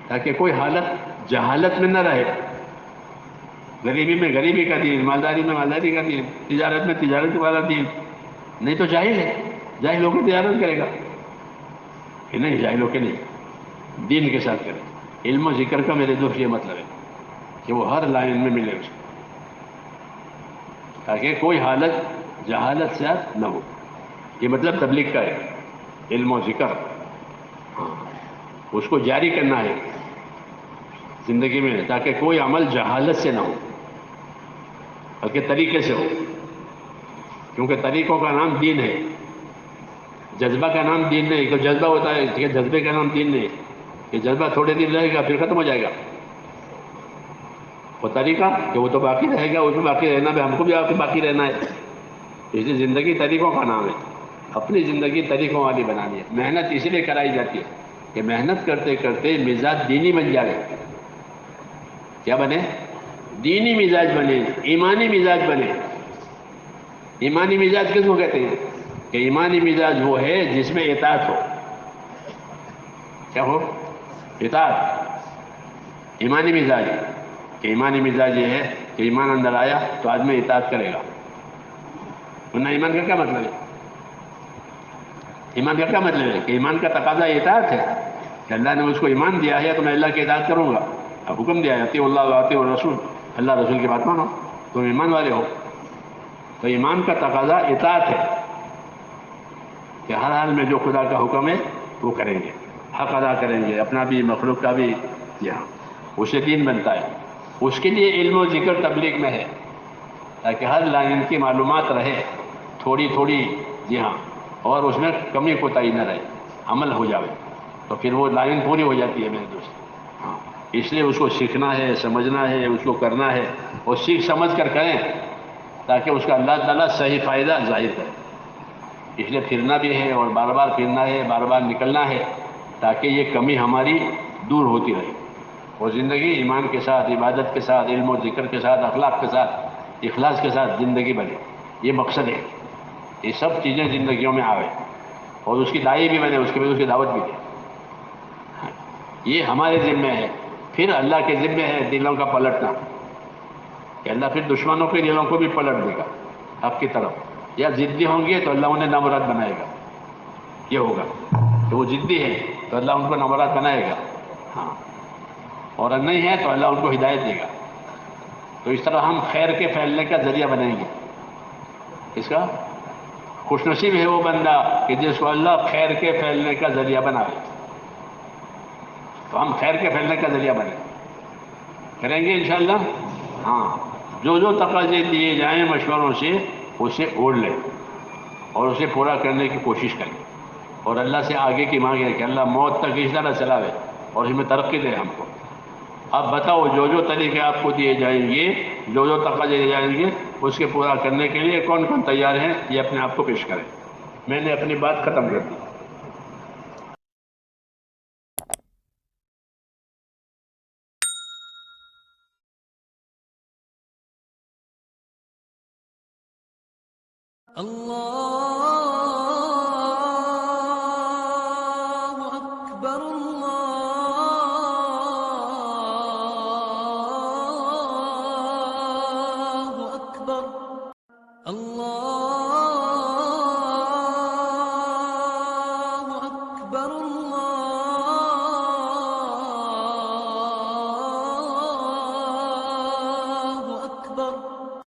تاکہ کوئی حالت جہالت میں نہ رہے۔ غریبی میں غریبی کا دین، مالداری میں مالداری کا دین، تجارت میں تجارت والا دین۔ نہیں تو جاہل ہے، جاہل ہو کے تجارت کرے گا کہ نہیں، جاہل ہو کے نہیں، دین کے ساتھ کرے۔ علم و ذکر کا میرے دوست یہ مطلب ہے کہ وہ ہر لائن میں ملے اسے، تاکہ کوئی حالت جہالت سے نہ ہو۔ یہ مطلب تبلیغ کا ہے، علم و ذکر اس کو جاری کرنا ہے زندگی میں، تاکہ کوئی عمل جہالت سے نہ ہو بلکہ طریقے سے ہو۔ کیونکہ طریقوں کا نام دین ہے، جذبہ کا نام دین نہیں۔ کہ جذبہ ہوتا ہے کہ جذبے کا نام دین نہیں، کہ جذبہ تھوڑے دن رہے گا پھر ختم ہو جائے گا۔ وہ طریقہ کہ وہ تو باقی رہے گا، اس میں باقی رہنا بھی، ہم کو بھی باقی رہنا ہے۔ اس لیے زندگی طریقوں کا نام ہے، اپنی زندگی طریقوں والی بنانی ہے۔ محنت اس لیے کرائی جاتی ہے کہ محنت کرتے کرتے مزاج دینی بن جائے۔ کیا بنے؟ دینی مزاج بنے، ایمانی مزاج بنے۔ ایمانی مزاج کس کو کہتے ہیں؟ کہ ایمانی مزاج وہ ہے جس میں اطاعت ہو۔ کیا ہو؟ اطاعت۔ ایمانی مزاج، کہ ایمانی مزاج یہ ہے کہ ایمان اندر آیا تو آدمی اطاعت کرے گا، ورنہ ایمان کا کیا مطلب ہے؟ ایمان کا کیا مطلب ہے؟ کہ ایمان کا تقاضا اطاعت ہے، کہ اللہ نے اس کو ایمان دیا ہے تو میں اللہ کی اطاعت کروں گا۔ اب حکم دیا ہے اطیعوا اللہ واطیعوا الرسول، اللہ رسول کی بات مانو، تم ایمان والے ہو۔ تو ایمان کا تقاضا اطاعت ہے کہ ہر حال میں جو خدا کا حکم ہے وہ کریں گے، حق ادا کریں گے، اپنا بھی مخلوق کا بھی۔ یہاں اسے دین بنتا ہے۔ اس کے لیے علم و ذکر تبلیغ میں ہے، تاکہ ہر لائن کی معلومات رہے تھوڑی تھوڑی، جی ہاں، اور اس میں کمی کوتاہی نہ رہے، عمل ہو جاوے، تو پھر وہ لائن پوری ہو جاتی ہے میرے دوست۔ ہاں اس لیے اس کو سیکھنا ہے، سمجھنا ہے، اس کو کرنا ہے، اور سیکھ سمجھ کر کریں تاکہ اس کا اللہ تعالیٰ صحیح فائدہ ظاہر کرے۔ اس لیے پھرنا بھی ہے، اور بار بار پھرنا ہے، بار بار نکلنا ہے، تاکہ یہ کمی ہماری دور ہوتی رہے، اور زندگی ایمان کے ساتھ، عبادت کے ساتھ، علم و ذکر کے ساتھ، اخلاق کے ساتھ، اخلاص کے ساتھ زندگی بنے۔ یہ مقصد ہے، یہ سب چیزیں زندگیوں میں آوے، اور اس کی داعی بھی بنے، اس کے بعد اس کی دعوت بھی دے۔ یہ ہمارے ذمہ ہے۔ پھر اللہ کے ذمہ ہے دلوں کا پلٹنا، کہ اللہ پھر دشمنوں کے دلوں کو بھی پلٹ دے گا آپ کی طرف، یا ضدی ہوں گے تو اللہ انہیں نامراد بنائے گا۔ یہ ہوگا کہ وہ ضدی ہے تو اللہ ان کو نامراد بنائے گا، ہاں، اور نہیں ہے تو اللہ ان کو ہدایت دے گا۔ تو اس طرح ہم خیر کے پھیلنے کا ذریعہ بنائیں گے۔ اس کا خوش نصیب ہے وہ بندہ کہ جس کو اللہ خیر کے پھیلنے کا ذریعہ بنائے۔ تو ہم خیر کے پھیلنے کا ذریعہ بنیں، کریں گے انشاءاللہ۔ ہاں، جو جو تقاضے دیے جائیں مشوروں سے اسے اوڑھ لیں اور اسے پورا کرنے کی کوشش کریں، اور اللہ سے آگے کی مانگیں کہ اللہ موت تک اس طرح چلاوے اور اس میں ترقی دے ہم کو۔ اب بتاؤ، جو جو طریقے آپ کو دیے جائیں گے، جو جو تقاضے دیے جائیں گے، اس کے پورا کرنے کے لیے کون کون تیار ہیں، یہ اپنے آپ کو پیش کریں۔ میں نے اپنی بات ختم کر دی۔ اللہ اکبر، اللہ اکبر، اللہ